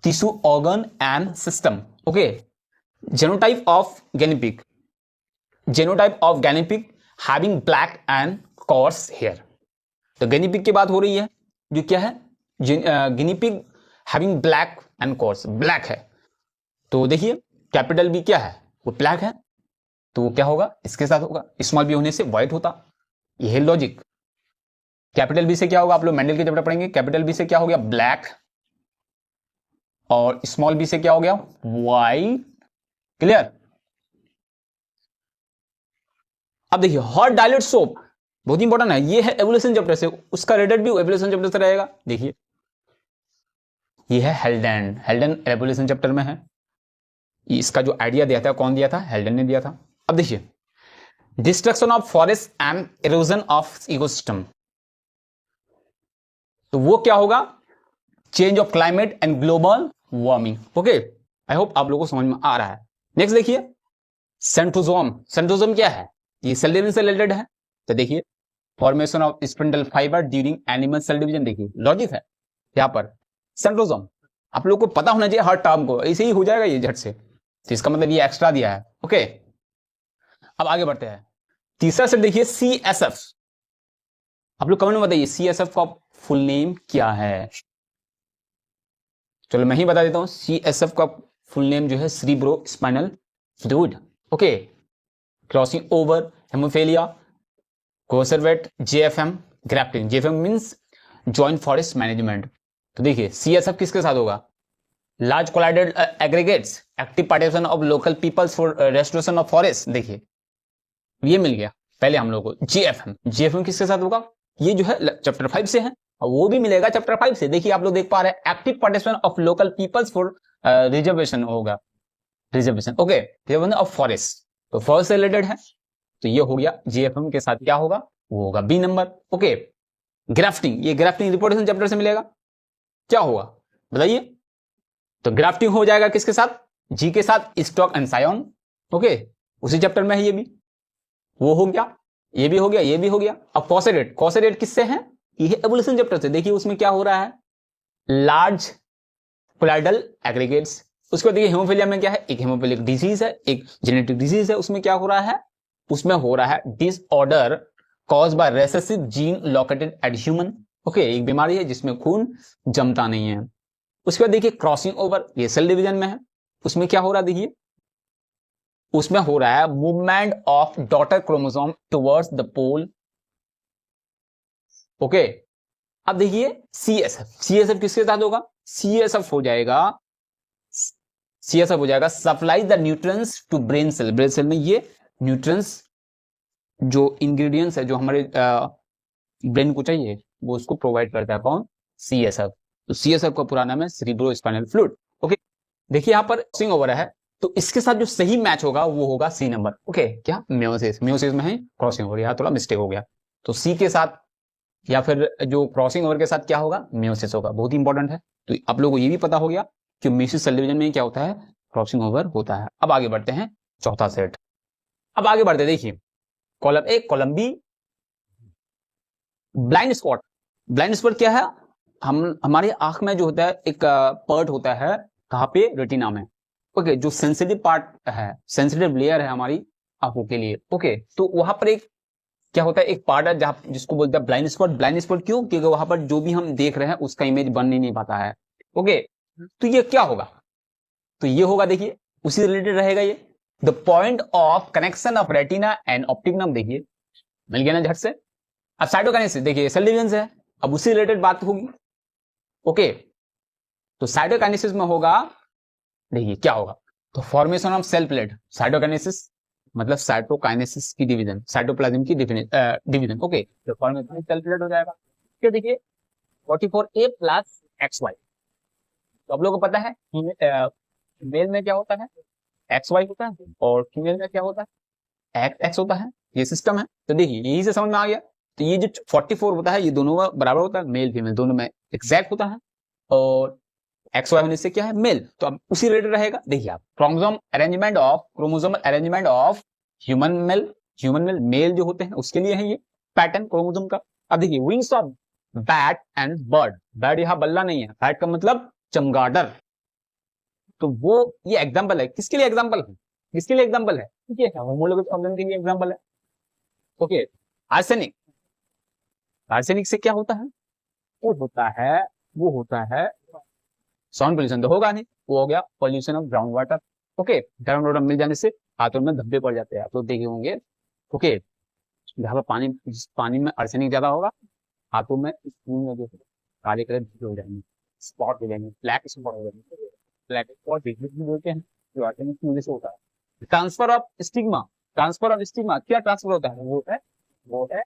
tissue organ and system, okay. Genotype of guinea pig having black and coarse hair. तो गेनिपिग की बात हो रही है, जो क्या है, guinea pig having black and course, black है। तो देखिए कैपिटल बी क्या है, वो ब्लैक है, तो वो क्या होगा, इसके साथ होगा, स्मॉल बी होने से व्हाइट होता, ये है लॉजिक। कैपिटल बी से क्या होगा, आप लोग मेंडल के चैप्टर पढ़ेंगे, कैपिटल बी से क्या हो गया, ब्लैक, और स्मॉल बी से क्या हो गया, व्हाइट, क्लियर। अब देखिए हॉट डायलेट सोप बहुत इंपॉर्टेंट है, ये है एवोल्यूशन चैप्टर से, उसका रिलेटेड भी एवोल्यूशन चैप्टर से रहेगा। देखिए ये है हेल्डन एवोल्यूशन चैप्टर में है, इसका जो आइडिया दिया था कौन दिया था, हेल्डन ने दिया था। अब देखिए destruction of forest and erosion of ecosystem, तो वो क्या होगा, change of climate and global warming, okay. I hope आप लोगों को समझ में आ रहा है। नेक्स्ट देखिए सेंट्रोजोम क्या है, ये सेल डिवीजन से रिलेटेड है। तो देखिए formation of spindle fibre during animal cell division, देखिए लॉजिक है यहाँ पर। सेंट्रोजोम आप लोग को पता होना चाहिए हर टर्म को, ऐसे ही हो जाएगा ये झट से, तो इसका मतलब ये एक्स्ट्रा दिया है, ओके। अब आगे बढ़ते हैं, तीसरा सेट देखिए CSF। आप लोग कमेंट में बताइए CSF का फुल नेम क्या है। चलो मैं ही बता देता हूं, CSF का फुल नेम जो है cerebro spinal fluid, okay. Crossing over hemophilia coacervate JFM grafting, JFM means joint forest management. तो देखिए CSF किसके साथ होगा, large colloidal aggregates, active participation of local peoples for restoration of forest. देखिए ये मिल गया पहले हम लोग को, JFM किसके साथ होगा, ये जो है चैप्टर 5 से है, और वो भी मिलेगा चैप्टर 5 से। देखिए आप लोग देख पा रहे हैं, active participation of local peoples for reservation होगा, reservation, okay, reservation of forest, तो फॉरेस्ट से रिलेटेड है, तो ये हो गया। JFM के साथ क्या होगा, वो होगा B नंबर, ओके। ग्राफ्टिंग, ये ग्राफ्टिंग रिपोर्टेशन चैप्टर से मिलेगा, क्या होगा बताइए, तो ग्राफ्टिंग हो जाएगा किसके साथ, G के साथ, स्टॉक एंड सायोन, ओके, उसी चैप्टर में है ये भी, वो हो गया, ये भी हो गया, ये भी हो गया। अब कॉसेरेट किससे है, ये एवोल्यूशन चैप्टर से। देखिए उसमें क्या हो रहा है, लार्ज कोलाइडल एग्रीगेट्स। उसके बाद देखिए हेमोफिलिया में क्या है, एक हेमोफिलिक डिजीज है, एक जेनेटिक डिजीज है। उसमें क्या हो रहा है, उसमें हो रहा है disorder cause by recessive gene located at human, okay. एक बीमारी है जिसमें खून जमता नहीं है, उसके बाद देखिए क्रॉसिंग ओवर, ये सेल डिवीजन में है। उसमें क्या हो रहा है देखिए, उसमें हो रहा है movement of daughter chromosome towards the pole. Okay, अब देखिए CSF, CSF किसके साथ होगा, CSF हो जाएगा, CSF हो जाएगा supply the nutrients to brain cell. Brain cell में ये न्यूट्रिएंट्स जो इंग्रेडिएंट्स है जो हमारे ब्रेन को चाहिए वो उसको प्रोवाइड करता है कौन, CSF। तो CSF का पूरा नाम है सेरिब्रो स्पाइनल फ्लूइड। ओके, देखिए यहां पर क्रॉसिंग ओवर है, तो इसके साथ जो सही मैच होगा वो होगा C नंबर। ओके, क्या मियोसिस, मियोसिस में है क्रॉसिंग ओवर, यहां थोड़ा मिस्टेक हो गया। तो C के साथ या फिर जो क्रॉसिंग ओवर के साथ क्या होगा, मियोसिस होगा। बहुत ही इंपॉर्टेंट है। तो आप लोगों को ये भी पता हो गया कि मियोसिस सेल डिवीजन में क्या होता है, क्रॉसिंग ओवर होता है। अब आगे बढ़ते हैं चौथा सेट। अब आगे बढ़ते देखिए column A, column B, blind spot. Blind spot क्या है, हमारी आंख में जो होता है एक पर्ट होता है, कहां पे, रेटिना में। ओके, जो सेंसिटिव पार्ट है, सेंसिटिव लेयर है हमारी आंखों के लिए। ओके, तो वहां पर एक क्या होता है, एक पार्ट है जहां जिसको बोलते हैं ब्लाइंड स्पॉट। ब्लाइंड स्पॉट क्यों, क्योंकि वहां पर जो भी हम देख रहे हैं उसका इमेज बन ही नहीं पाता है। ओके, तो ये क्या होगा, तो ये होगा देखिए उसी रिलेटेड रहेगा ये, the point of connection of retina and optic nerve. देखिए मिल गया ना झट से। अब साइटोकाइनेसिस देखिए सेल डिवीजन से है, अब उसी रिलेटेड बात होगी। ओके, तो साइटोकाइनेसिस में होगा, देखिए क्या होगा, तो formation of cell plate. Cytokinesis मतलब साइटोकाइनेसिस की डिवीजन, साइटोप्लाज्म की डिवीजन। ओके, तो फॉर्मेशन सेल प्लेट हो जाएगा। फिर देखिए 44A प्लस XY। तो आप लोगों को पता है मेल में क्या होता है, XY होता है, और फीमेल में क्या होता है, XX होता है। ये सिस्टम है। तो देखिए यही से समझ में आ गया। तो ये जो 44 होता है ये दोनों बराबर होता है, मेल फीमेल दोनों में एग्जैक्ट होता है, और XY होने से क्या है, मेल। तो अब उसी रिलेटेड रहेगा। देखिए आप chromosomal arrangement of human male, male जो होते हैं उसके लिए है ये पैटर्न क्रोमोसोम का। अब देखिए wings of bat and bird. Bat यहाँ बल्ला नहीं है, बैट का मतलब चमगादड़। तो वो ये एग्जांपल है, किसके लिए एग्जांपल है, किसके लिए एग्जांपल है, ठीक है, होमोलॉगस प्रॉब्लम के लिए एग्जांपल है। ओके, आर्सेनिक, आर्सेनिक से क्या होता है, वो होता है साउंड पोल्यूशन। तो होगा नहीं, वो हो गया pollution of ground water. Okay, ground water मिल जाने से हाथों में धब्बे पड़ जाते हैं, आप लोग देखे होंगे। ओके, जहां पर पानी में आर्सेनिक ज्यादा होगा, हाथों में स्किन में जो काले कलर हो जाएंगे, स्पॉट हो जाएंगे, ब्लैक स्पॉट हो जाएंगे। ब्लैक स्पॉट भी बोलते हैं, जो आर्सेनिक की वजह से होता है। Transfer of stigma, transfer of stigma क्या ट्रांसफर होता है, वो है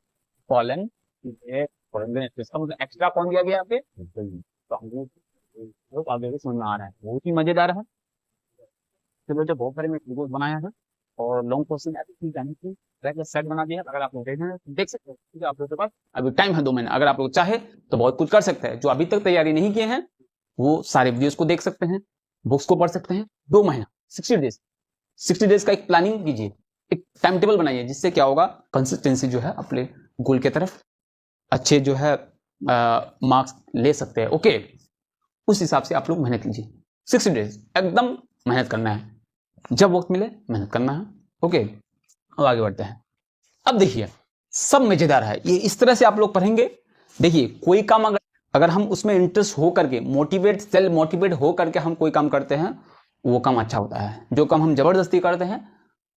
पॉलन। मतलब एक्स्ट्रा कौन दिया गया यहाँ पे, तो आगे समझ में आ रहा है, बहुत ही मजेदार है। चलो जो बहुत सारे मैं वीडियोस बनाया है और लॉन्ग क्वेश्चन सेट बना दिया, अगर आप लोग देख सकते हैं। आप लोगों के पास अभी टाइम है 2 महीने, अगर आप लोग चाहे तो बहुत कुछ कर सकते हैं। जो अभी तक तैयारी नहीं किए हैं वो सारे वीडियोस को देख सकते हैं, बुक्स को पढ़ सकते हैं। 2 महीना 60 डेज का एक प्लानिंग कीजिए, एक टाइम टेबल बनाइए, जिससे क्या होगा, कंसिस्टेंसी जो है अपने गोल की तरफ अच्छे जो है मार्क्स ले सकते हैं। ओके, उस हिसाब से आप लोग मेहनत कीजिए। 60 डेज एकदम मेहनत करना है, जब वक्त मिले मेहनत करना है। ओके, अब आगे बढ़ते हैं। अब देखिए सब मजेदार है, ये इस तरह से आप लोग पढ़ेंगे। देखिए कोई काम अगर हम उसमें इंटरेस्ट हो करके, सेल्फ मोटिवेट हो करके हम कोई काम करते हैं, वो काम अच्छा होता है। जो काम हम जबरदस्ती करते हैं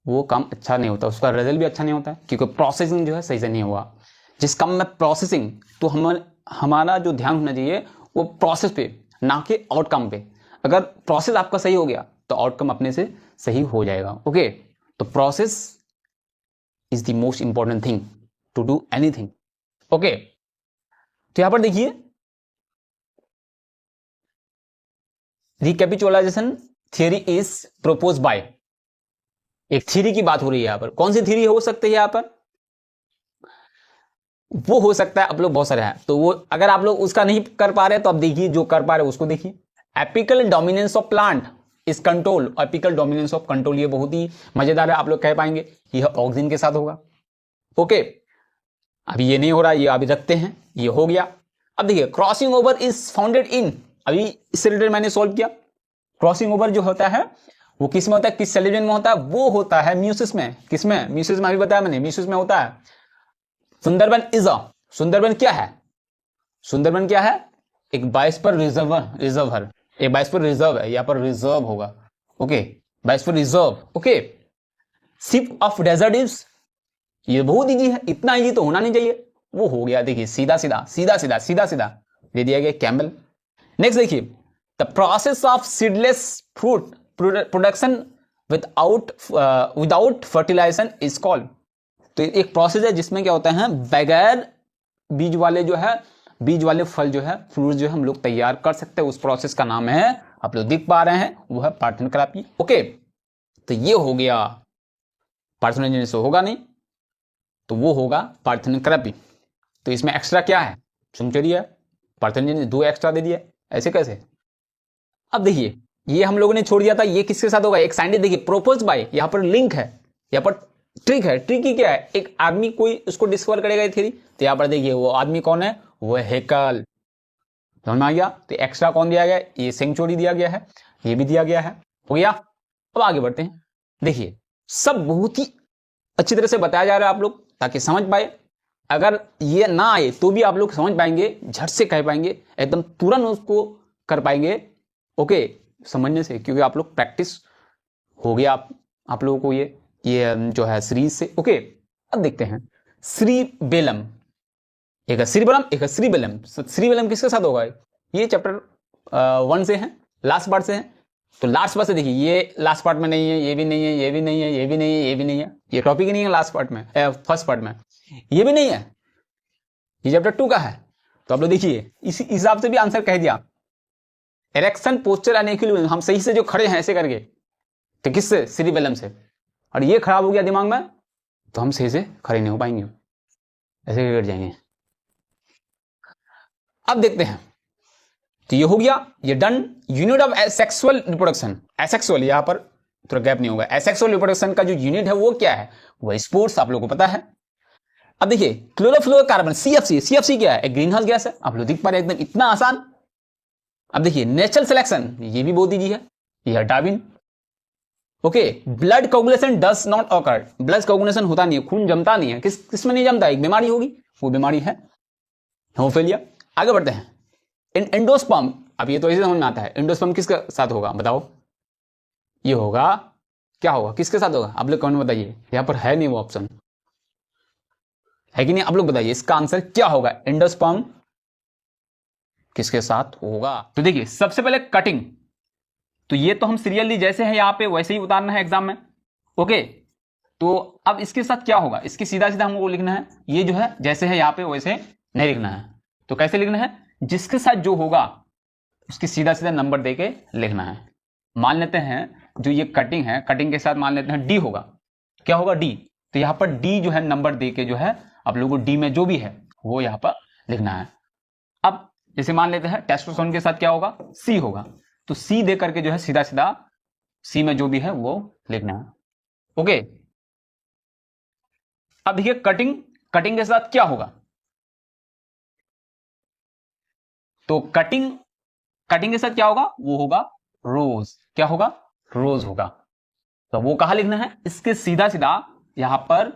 वो काम अच्छा नहीं होता, उसका रिजल्ट भी अच्छा नहीं होता है, क्योंकि प्रोसेसिंग जो है सही से नहीं हुआ। जिस काम में प्रोसेसिंग, तो हमारा जो ध्यान होना चाहिए वो प्रोसेस पे, ना कि आउटकम पे। अगर प्रोसेस आपका सही हो गया तो आउटकम अपने से सही हो जाएगा। ओके, तो process is the most important thing to do anything. Okay, तो यहां पर देखिए recapitulation theory is propose by, एक थ्योरी की बात हो रही है यहां पर। कौन सी थ्योरी हो सकती है यहां पर, वो हो सकता है आप लोग बहुत सारे हैं, तो वो अगर आप लोग उसका नहीं कर पा रहे तो अब देखिए जो कर पा रहे उसको देखिए। Apical dominance of plant is control, apical dominance of control, ये बहुत ही मजेदार है, आप लोग कह पाएंगे यह ऑक्सीजन के साथ होगा। ओके, अभी ये नहीं हो रहा, ये अभी रखते हैं, ये हो गया। अब देखिए crossing over is founded in, अभी इससे रिलेटेड मैंने सॉल्व किया। क्रॉसिंग ओवर जो होता है वो किस में होता है, किस सेल डिवीजन में होता है, वो होता है म्यूसिस में। किसमें, म्यूसिस में, अभी बताया मैंने, म्यूसिस में होता है। सुंदरबन क्या है, सुंदरबन क्या है, एक बायोस्फीयर रिजर्वर, ये बायोस्फीयर रिजर्व है, यहाँ पर रिजर्व होगा। Okay, biosphere reserve. Okay, ship of desert is, ये बहुत इजी है, इतना इजी तो होना नहीं चाहिए, वो हो गया। देखिए सीधा सीधा सीधा सीधा सीधा सीधा दे दिया गया, कैमल। नेक्स्ट देखिए, the process of seedless fruit production without fertilisation is called. तो एक प्रोसेस है जिसमें क्या होता है, बगैर बीज वाले जो है, बीज वाले फल जो है, फ्रूट जो है हम लोग तैयार कर सकते हैं, उस प्रोसेस का नाम है, आप लोग देख पा रहे हैं, वो है पार्थेनोग्राफी। ओके, तो ये हो गया, पार्थेनोजेनेसिस होगा नहीं तो वो होगा पार्थेनोग्राफी। तो इसमें एक्स्ट्रा क्या है, सुनचरी है, पार्थेनोजेनेसिस 2 एक्स्ट्रा दे दिया, ऐसे कैसे। अब देखिए ये हम लोगों ने छोड़ दिया था, ये किसके साथ होगा, एक साइंटिस्ट, देखिए प्रोपोज बाय, यहां पर लिंक है, यहां पर ट्रिक है। ट्रिक ही क्या है, एक आदमी कोई उसको डिस्कवर करेगा ये थ्योरी, तो यहां पर देखिए वो आदमी कौन है, वो है हेकल। समझ में आ गया। तो एक्स्ट्रा कौन दिया गया, ये सेंचुरी दिया गया है, ये भी दिया गया है, हो गया। अब आगे बढ़ते हैं। देखिए सब बहुत ही अच्छी तरह से बताया जा रहा है आप लोग, ताकि समझ पाए। अगर ये ना आए तो भी आप लोग समझ पाएंगे, झट से कह पाएंगे, एकदम तुरंत उसको कर पाएंगे। ओके, समझने से, क्योंकि आप लोग प्रैक्टिस हो गया आप लोगों को ये जो है सीरीज से। ओके, अब देखते हैं श्रीबेलम, एक है श्रीबेलम, एक है श्रीबेलम। श्रीबेलम किसके साथ होगा, ये चैप्टर 1 से है, लास्ट पार्ट से है। तो लास्ट पार्ट से देखिए, ये लास्ट पार्ट में नहीं है, ये भी नहीं है, ये भी नहीं है, ये भी नहीं है, ये भी नहीं है, ये टॉपिक ही नहीं है लास्ट पार्ट में, फर्स्ट पार्ट में, ये भी नहीं है, ये चैप्टर 2 का है। तो आप लोग देखिए इसी हिसाब से भी आंसर कह दिया, इरेक्शन पोस्चर एंड इक्विलिब्रियम, हम सही से जो खड़े हैं ऐसे करके, तो किससे, श्रीबेलम से। और ये खराब हो गया दिमाग में तो हम सही से खड़े नहीं हो पाएंगे, ऐसे गिर जाएंगे। अब देखते हैं, तो ये हो गया, ये done. Unit of sexual reproduction, asexual, यहां पर थोड़ा गैप नहीं होगा, एसेक्सुअल रिप्रोडक्शन का जो यूनिट है वो क्या है, वो स्पोर्ट्स, आप लोगों को पता है। अब देखिए क्लोरोफ्लोरोकार्बन, सीएफसी, सीएफसी क्या है, एक ग्रीन हाउस गैस है, आप लोग देख पा रहे हैं, एकदम इतना आसान। अब देखिए नेचुरल सिलेक्शन, ये भी बहुत ईजी है, ये है Darwin. Okay, blood coagulation does not occur, blood coagulation होता नहीं है, खून जमता नहीं है, किस में नहीं जमता, एक बीमारी होगी, वो बीमारी है हेमोफिलिया। आगे बढ़ते हैं, इन एंडोस्पर्म, अब ये तो ऐसे समझ में आता है, एंडोस्पर्म किसके साथ होगा बताओ, ये होगा, क्या होगा, किसके साथ होगा, आप लोग कौन बताइए, यहां पर है नहीं वो ऑप्शन, है कि नहीं, आप लोग बताइए इसका आंसर क्या होगा, एंडोस्पर्म किसके साथ होगा। तो देखिए सबसे पहले कटिंग, तो ये तो हम सीरियली जैसे है यहां पे वैसे ही उतारना है एग्जाम में। ओके, तो अब इसके साथ क्या होगा, इसके सीधा सीधा हमको लिखना है, ये जो है जैसे है यहां पे वैसे नहीं लिखना है, तो कैसे लिखना है, जिसके साथ जो होगा उसकी सीधा सीधा नंबर देके लिखना है। मान लेते हैं जो ये कटिंग है, कटिंग के साथ मान लेते हैं डी होगा, क्या होगा डी, तो यहां पर डी जो है नंबर देके जो है आप लोगों को डी में जो भी है वो यहां पर लिखना है। अब जैसे मान लेते हैं टेस्टोस्टेरोन के साथ क्या होगा, सी होगा, तो सी दे करके जो है सीधा सीधा सी में जो भी है वो लिखना है। ओके, अब देखिए कटिंग, कटिंग के साथ क्या होगा, तो कटिंग, कटिंग के साथ क्या होगा, वो होगा रोज, क्या होगा, रोज होगा। तो वो कहां लिखना है, इसके सीधा सीधा यहां पर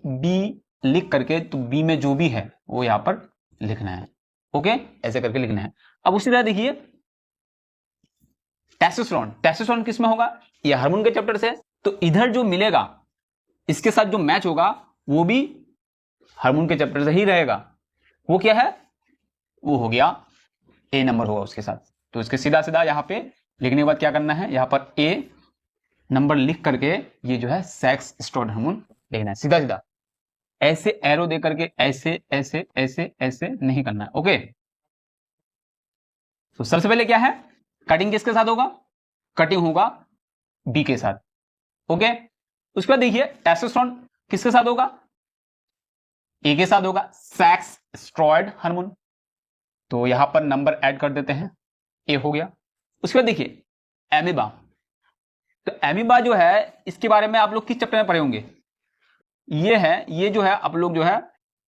बी लिख करके, तो बी में जो भी है वो यहां पर लिखना है। ओके, ऐसे करके लिखना है। अब उसी तरह देखिए टेस्टोस्टेरोन, टेस्टोस्टेरोन किस में होगा, ये हार्मोन के चैप्टर से, तो इधर जो मिलेगा इसके साथ जो मैच होगा वो भी हार्मोन के चैप्टर से ही रहेगा, वो क्या है, वो हो गया ए नंबर होगा उसके साथ। तो इसके सीधा सीधा यहां पे लिखने के बाद क्या करना है, यहां पर ए नंबर लिख करके ये जो है सेक्स स्टेरॉयड हार्मोन लिखना है, सीधा सीधा, ऐसे एरो दे करके ऐसे ऐसे ऐसे ऐसे नहीं करना है। ओके, तो सबसे पहले क्या है, कटिंग किसके साथ होगा, कटिंग होगा बी के साथ। ओके, उसके बाद देखिए टेस्टोस्टेरोन किसके साथ होगा, ए के साथ होगा, सेक्स स्टेरॉयड हार्मोन, तो यहां पर नंबर ऐड कर देते हैं, ए हो गया। उसके बाद देखिए एमीबा, तो एमीबा जो है इसके बारे में आप लोग किस चैप्टर में पढ़े होंगे, ये है, ये जो है आप लोग जो है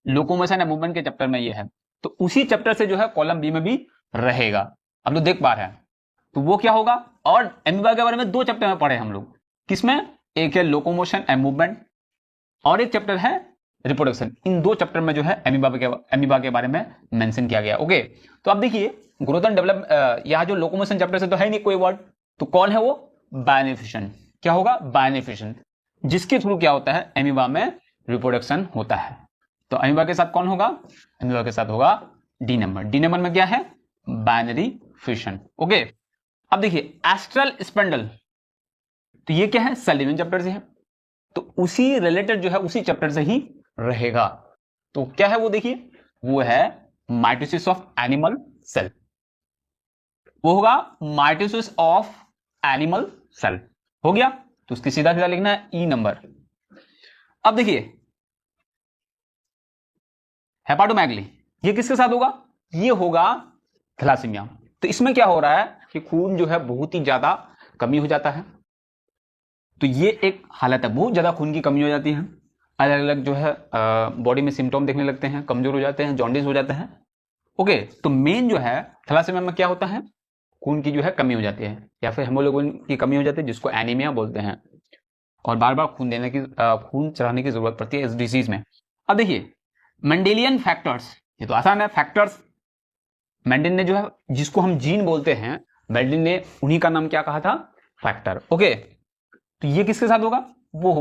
लोकोमोशन एंड मूवमेंट के चैप्टर में ये है, तो उसी चैप्टर से जो है कॉलम बी में भी रहेगा, आप लोग देख पा रहे हैं। तो वो क्या होगा, और एमीबा के बारे में 2 चैप्टर में पढ़े हम लोग, किसमें, एक है लोकोमोशन एंड मूवमेंट और एक चैप्टर है रिप्रोडक्शन, इन दो चैप्टर में जो है एमीबा के बारे में मेंशन किया गया। ओके, तो अब देखिए ग्रोथ एंड डेवलप, यहाँ जो लोकोमोशन चैप्टर से तो है नहीं कोई वर्ड, तो कौन है वो? बायोनिफिशन। क्या होगा? बायोनिफिशन, जिसके थ्रू क्या होता है? एमीबा में रिप्रोडक्शन होता है। तो एमीबा के साथ कौन होगा? एमीबा के साथ होगा डी नंबर। डी नंबर में क्या है? Binary fission. ओके, अब देखिए एस्ट्रल स्पेंडल, तो ये क्या है? सेल चैप्टर से है, तो उसी रिलेटेड जो है उसी चैप्टर से ही रहेगा। तो क्या है वो? देखिए वो है माइटोसिस ऑफ एनिमल सेल, वो होगा माइटोसिस ऑफ एनिमल सेल। हो गया, तो उसकी सीधा सीधा लिखना है ई नंबर। अब देखिए हेपाटोमेगली, ये किसके साथ होगा? ये होगा थैलासीमिया। तो इसमें क्या हो रहा है कि खून जो है बहुत ही ज्यादा कमी हो जाता है, तो ये एक हालत है, बहुत ज्यादा खून की कमी हो जाती है, अलग अलग जो है बॉडी में सिम्टोम देखने लगते हैं, कमजोर हो जाते हैं, जॉन्डिस हो जाता है। ओके, तो मेन जो है थैलासीमिया में क्या होता है? खून की जो है कमी हो जाती है, या फिर हेमोग्लोबिन की कमी हो जाती है, जिसको एनीमिया बोलते हैं, और बार बार खून देने की खून चढ़ाने की जरूरत पड़ती है इस डिजीज में। अब देखिए मेंडेलियन फैक्टर्स, ये तो आसान है फैक्टर्स। मेंडल ने जो है, जिसको हम जीन बोलते हैं, मेंडल ने उन्हीं का नाम क्या कहा था? फैक्टर। ओके, तो ये किसके साथ होगा? वो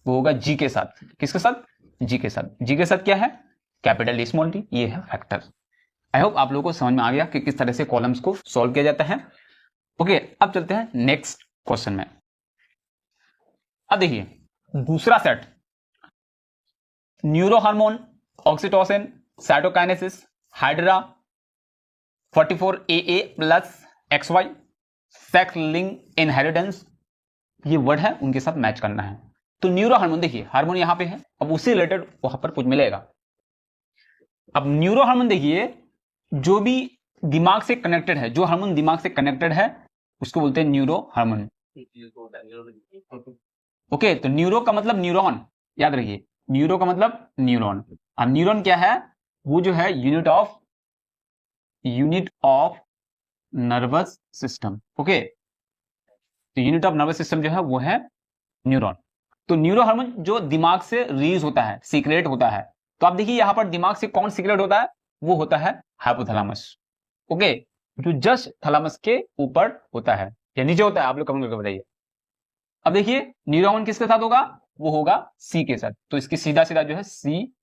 होगा जी के साथ। किसके साथ? जी के साथ। जी के साथ क्या है? कैपिटल डी स्मॉल डी, ये है फैक्टर। आई होप आप लोगों को समझ में आ गया कि किस तरह से कॉलम्स को सॉल्व किया जाता है। ओके, अब चलते हैं नेक्स्ट क्वेश्चन में। अब देखिए दूसरा set, neuro hormone, oxytocin, cytokinesis, hydra, 44AA plus XY, sex link inheritance, ये वर्ड है, उनके साथ मैच करना है। तो न्यूरो हार्मोन, देखिए हार्मोन यहां पे है, अब उससे रिलेटेड वहां पर कुछ मिलेगा। अब न्यूरो हार्मोन देखिए, जो भी दिमाग से कनेक्टेड है, जो हार्मोन दिमाग से कनेक्टेड है उसको बोलते हैं न्यूरो हार्मोन। ओके, तो न्यूरो का मतलब न्यूरॉन, याद रखिए न्यूरो का मतलब न्यूरॉन। अब न्यूरॉन क्या है? वो जो है unit of nervous system. Okay, तो यूनिट ऑफ नर्वस सिस्टम जो है वो है न्यूरॉन। तो न्यूरो हार्मोन जो दिमाग से रिलीज होता है, सीक्रेट होता है, तो आप देखिए यहां पर दिमाग से कौन सीक्रेट होता है? वो होता है हाइपोथैलेमस। ओके, जो जस्ट थैलेमस के ऊपर होता है या नीचे होता है, आप लोग कमेंट करके बताइए। अब देखिए न्यूरो हार्मोन किसके साथ होगा? वो होगा सी के साथ, तो इसकी सीधा सीधा जो है सी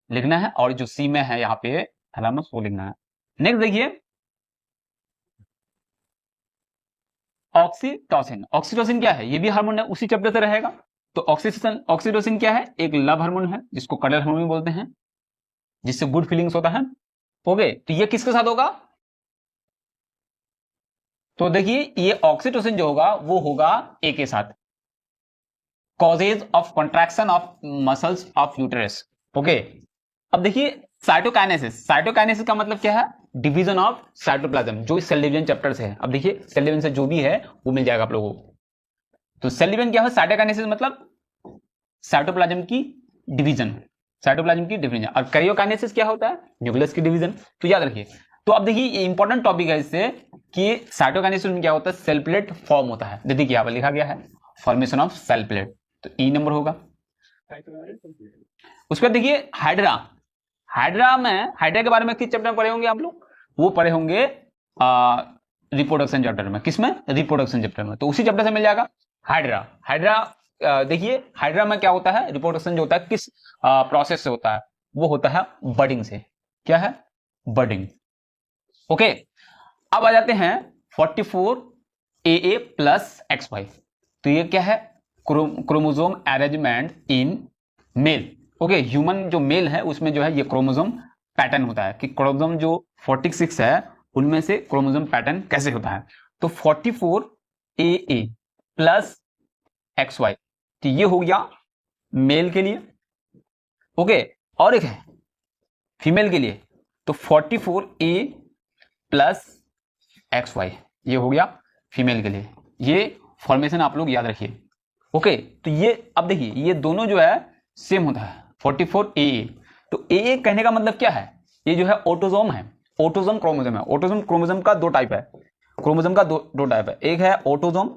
लिखना है, और जो सी में है यहाँ पे थैलेमस वो लिखना है। नेक्स्ट देखिए ऑक्सीटोसिन। ऑक्सीटोसिन क्या है? ये भी हार्मोन है, उसी चैप्टर से रहेगा। तो ऑक्सीटोसिन क्या है? एक लव हार्मोन है, जिसको कडर हार्मोन बोलते हैं, जिससे गुड फीलिंग्स होता है। ओके, तो ये किसके साथ होगा? तो देखिए ये ऑक्सीटोसिन जो होगा वो होगा ए के साथ, causes of contraction of muscles of uterus. Okay, अब देखिए साइटोकाइनेसिस। साइटोकाइनेसिस का मतलब क्या है? डिवीजन ऑफ साइटोप्लाज्म, जो इस सेल डिवीजन चैप्टर से है। अब देखिए सेल डिवीजन से जो भी है वो मिल जाएगा आप लोगों को। तो सेल डिवीजन क्या है? साइटोकाइनेसिस मतलब साइटोप्लाज्म की डिवीजन, साइटोप्लाज्म की डिवीजन। और कैरियोकाइनेसिस क्या होता है? न्यूक्लियस की डिवीजन। तो याद रखिए। तो अब देखिए ये इंपॉर्टेंट टॉपिक है इससे कि साइटोकाइनेसिस में क्या होता है? सेल प्लेट फॉर्म होता है। देखिए यहां पर लिखा गया है फॉर्मेशन ऑफ सेल प्लेट, तो ई नंबर होगा। उसके बाद देखिए हाइड्रा। हाइड्रा के बारे में किस चैप्टर में पढ़े होंगे आप लोग? वो पढ़े होंगे रिप्रोडक्शन चैप्टर में। किसमें? रिप्रोडक्शन चैप्टर में, तो उसी चैप्टर से मिल जाएगा हाइड्रा। देखिए हाइड्रा में क्या होता है? रिप्रोडक्शन जो होता है किस प्रोसेस से होता है? वो होता है बडिंग से। क्या है? बडिंग। ओके, अब आ जाते हैं 44AA प्लस XY। तो ये क्या है? Chromosome arrangement in male. Okay, human जो मेल है उसमें जो है ये क्रोमोसोम पैटर्न होता है कि क्रोमोसोम जो 46 है उनमें से क्रोमोसोम पैटर्न कैसे होता है। तो 44AA प्लस XY, तो ये हो गया मेल के लिए। ओके, और एक है फीमेल के लिए, तो 44A प्लस XY, ये हो गया फीमेल के लिए। ये फॉर्मेशन आप लोग याद रखिए। ओके, तो ये अब देखिए ये दोनों जो है सेम होता है 44AA। तो AA कहने का मतलब क्या है? ये जो है ऑटोसोम है, ऑटोसोम क्रोमोसोम है। ऑटोसोम क्रोमोसोम का दो टाइप है, क्रोमोसोम का दो टाइप है, एक है ऑटोसोम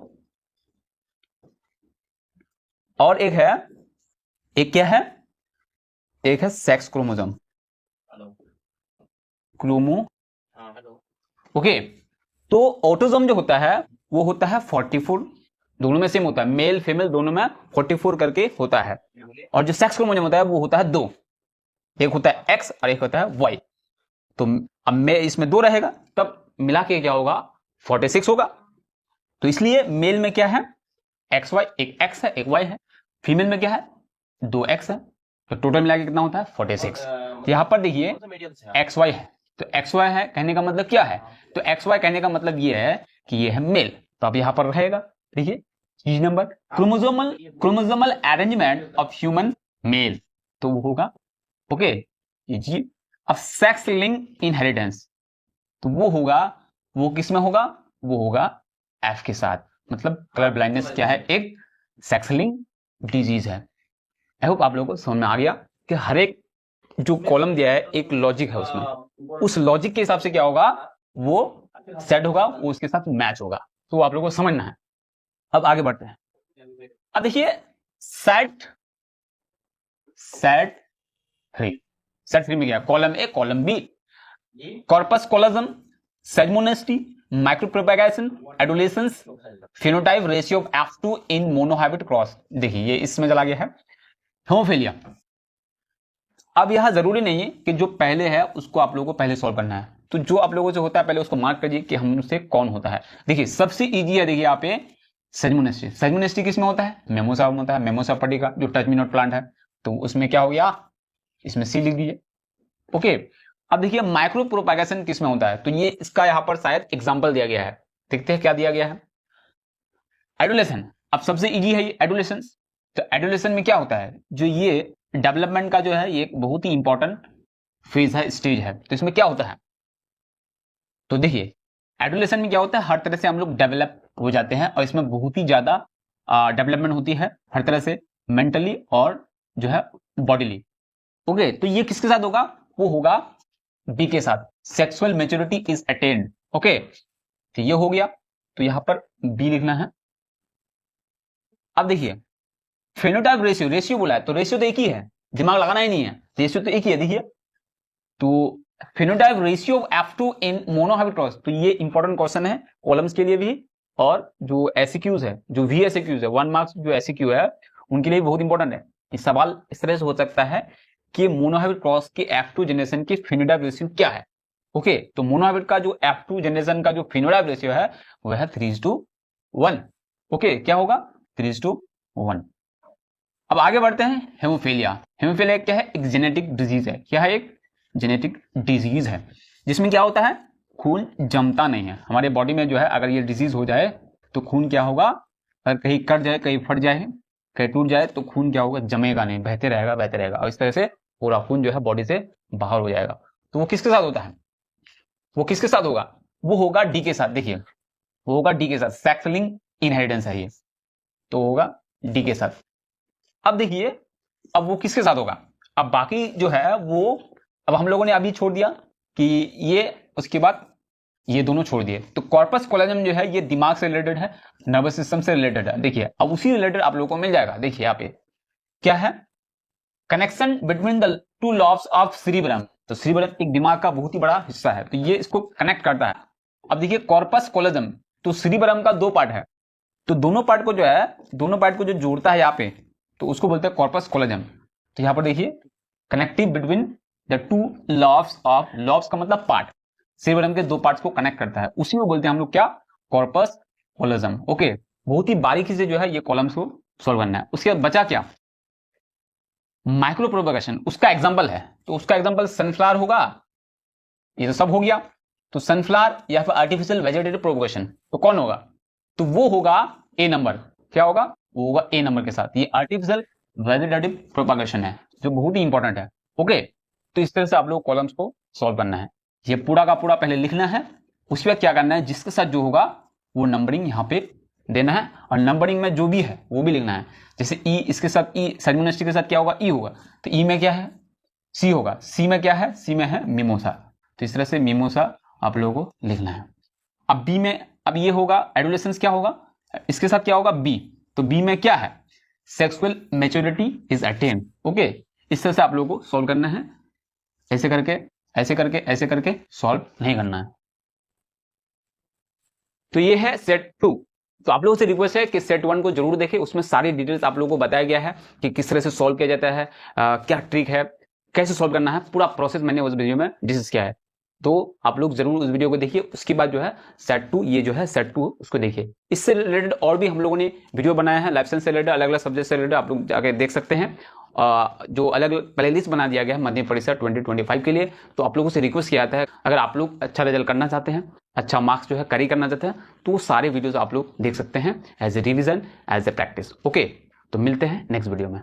और एक क्या है? एक है सेक्स क्रोमोसोम, क्रोमो, ओके। तो ऑटोसोम जो होता है वो होता है 44, दोनों में सेम होता है, मेल फीमेल दोनों में 44 करके होता है। और जो सेक्स क्रोमोसोम होता है वो होता है 2, एक होता है एक्स और एक होता है वाई। तो अब मैं इसमें 2 रहेगा, तब मिला के क्या होगा 46 होगा। तो इसलिए मेल में क्या है एक्स वाई, एक एक्स है एक वाई है, फीमेल में क्या है 2 एक्स है, तो टोटल मिला के कितना होता है 46। तो यहां पर देखिए एक्स वाई है, तो एक्स वाई है कहने का मतलब क्या है, तो एक्स वाई कहने का मतलब ये है कि ये है मेल, तो अब यहां पर रहेगा। देखिए चीज number chromosomal arrangement of human mail, तो वो होगा ओके जी। अब सेक्स लिंक इनहेरिटेंस, तो वो होगा, वो किस में होगा, वो होगा एफ के साथ, मतलब कलर ब्लाइंडनेस क्या है, एक सेक्स लिंक डिजीज है। आई होप आप लोगों को समझ में आ गया कि हर एक जो कॉलम दिया है एक लॉजिक है उसमें, उस लॉजिक के हिसाब से क्या होगा वो सेट होगा, वो उसके साथ मैच होगा, तो आप लोगों को समझना है। अब आगे बढ़ते हैं। अब देखिए सेट सेट थ्री में गया column A column B, corpus callosum, सेगमोनेस्टी, micropropagation, adolescence, phenotype ratio of F2 in monohybrid cross. देखिए ये इसमें चला गया है हेमोफिलिया। अब यह जरूरी नहीं है कि जो पहले है उसको आप लोगों को पहले सॉल्व करना है, तो जो आप लोगों से होता है पहले उसको मार्क करिए कि हमसे कौन होता है। देखिए सबसे इजी है, देखिए यहाँ पे सेगमोनेस्टी। सेगमोनेस्टी किसमें होता है, मेमोसा में होता है, मेमोसा पटी का जो टच मी नॉट प्लांट है, तो उसमें क्या हो गया, इसमें सी लिख दीजिए ओके। अब देखिए माइक्रो प्रोपेगेशन किसमें होता है, तो ये इसका यहां पर शायद एग्जांपल दिया गया है, देखते हैं क्या दिया गया है। एडोलेशन, अब सबसे इजी है ये एडोलेशन। तो एडोलेशन में क्या होता है, जो ये डेवलपमेंट का जो है ये एक बहुत ही इंपॉर्टेंट फेज है, स्टेज है। तो इसमें क्या होता है, तो देखिए एडोलेशन में क्या होता है, हर तरह से हम लोग डेवलप हो जाते हैं और इसमें बहुत ही ज्यादा डेवलपमेंट होती है हर तरह से, मेंटली और जो है बॉडीली ओके। तो ये किसके साथ होगा, वो होगा बी के साथ, sexual maturity is attend okay. तो ये हो गया, तो यहां पर बी लिखना है। अब देखिए फेनोटाइप रेशियो, रेशियो बोला है तो रेशियो तो एक ही है, दिमाग लगाना ही नहीं है, रेशियो तो एक ही है। देखिए तो phenotype ratio of F2 in monohybrid cross, तो ये इंपॉर्टेंट क्वेश्चन है कॉलम्स के लिए भी, और जो एसक्यूज है, जो वी एसक्यूज है 1 मार्क्स जो एसक्यू है उनके लिए बहुत इंपॉर्टेंट है। इस सवाल इस तरह से हो सकता है कि मोनोहाइब्रिड क्रॉस के F2 जनरेशन की फेनोटाइप रेशियो क्या है ओके। तो मोनोहाइब्रिड का जो F2 जनरेशन का जो फेनोटाइप रेशियो है वह है 3:1 ओके। क्या होगा 3:1। अब आगे बढ़ते हैं हेमोफीलिया। हेमोफीलिया क्या है, एक जेनेटिक डिजीज है, क्या है एक जेनेटिक डिजीज है, जिसमें क्या होता है खून जमता नहीं है हमारे बॉडी में जो है। अगर ये डिजीज हो जाए तो खून क्या होगा, अगर कहीं कट जाए कहीं फट जाए कहीं टूट जाए तो खून क्या होगा, जमेगा नहीं, बहते रहेगा और इस तरह से पूरा खून जो है बॉडी से बाहर हो जाएगा। तो वो किसके साथ होता है, वो किसके साथ होगा, वो होगा डी के साथ। देखिए वो होगा डी के साथ, सेक्स लिंक इनहेरिटेंस है ये, तो होगा डी के साथ। अब देखिए अब वो किसके साथ होगा, अब बाकी जो है वो अब हम लोगों ने अभी छोड़ दिया कि ये, उसके बाद ये दोनों छोड़ दिए। तो कॉर्पस कोलोजम जो है ये दिमाग से रिलेटेड है, नर्वस सिस्टम से रिलेटेड है। देखिए अब उसी रिलेटेड आप लोगों को मिल जाएगा। देखिए यहाँ पे क्या है, connection between the two lobes of cerebrum. तो सेरिब्रम एक दिमाग का बहुत ही बड़ा हिस्सा है, तो ये इसको कनेक्ट करता है। अब देखिए कॉर्पस कोलोजम, तो सेरिब्रम का 2 पार्ट है, तो दोनों पार्ट को जो है, दोनों पार्ट को जो जोड़ता है यहाँ पे, तो उसको बोलते हैं कॉर्पस कोलोजम। तो यहाँ पर देखिए connective between the two lobes of, lobes का मतलब पार्ट, सेरिब्रम के 2 पार्ट्स को कनेक्ट करता है, उसी को बोलते हैं हम लोग क्या, कॉर्पस कोलोजम ओके। बहुत ही बारीकी से जो है ये कॉलम्स को सॉल्व करना है। उसके बाद बचा क्या, माइक्रो प्रोपगेशन, उसका एग्जांपल है, तो उसका एग्जांपल सनफ्लावर होगा, ये तो सब हो गया। तो सनफ्लावर या फिर आर्टिफिशियल वेजिटेटिव प्रोपगेशन, तो कौन होगा, तो वो होगा ए नंबर। क्या होगा, वो होगा ए नंबर के साथ, ये आर्टिफिशियल वेजिटेटिव प्रोपगेशन है जो बहुत ही इंपॉर्टेंट है ओके। तो इस तरह से आप लोग कॉलम्स को सॉल्व करना है, ये पूरा का पूरा पहले लिखना है, उसके बाद क्या करना है, जिसके साथ जो होगा वो नंबरिंग यहाँ पे देना है, और नंबरिंग में जो भी है वो भी लिखना है। जैसे ई, इसके साथ ई, सेगमोनेस्टी के साथ क्या होगा, ई होगा, तो ई में क्या है, सी होगा, सी में क्या है, सी में है मिमोसा। तो इस तरह से मिमोसा आप लोगों को लिखना है। अब बी में, अब ये होगा एडोलेसेंस, क्या होगा इसके साथ क्या होगा बी, तो बी में क्या है, sexual maturity is attend okay. इस तरह से आप लोगों को सॉल्व करना है, ऐसे करके ऐसे करके ऐसे करके सॉल्व नहीं करना है। तो ये है सेट 2। तो आप लोगों से रिक्वेस्ट है कि सेट 1 को जरूर देखें, उसमें सारी डिटेल्स आप लोगों को बताया गया है कि किस तरह से सॉल्व किया जाता है, क्या ट्रिक है, कैसे सॉल्व करना है, पूरा प्रोसेस मैंने उस वीडियो में डिस्कस किया है। तो आप लोग जरूर उस वीडियो को देखिए। उसके बाद जो है सेट 2, ये जो है सेट 2 उसको देखिए। इससे रिलेटेड और भी हम लोगों ने वीडियो बनाया है, लाइफ साइंस से रिलेटेड, अलग अलग सब्जेक्ट से रिलेटेड, आप लोग जाके देख सकते हैं। जो अलग प्लेलिस्ट बना दिया गया है माध्यमिक परीक्षा 2025 के लिए। तो आप लोगों से रिक्वेस्ट किया जाता है, अगर आप लोग अच्छा रिजल्ट करना चाहते हैं, अच्छा मार्क्स जो है कैरी करना चाहते हैं, तो सारे वीडियोस आप लोग देख सकते हैं as a revision, as a practice. Okay, तो मिलते हैं नेक्स्ट वीडियो में।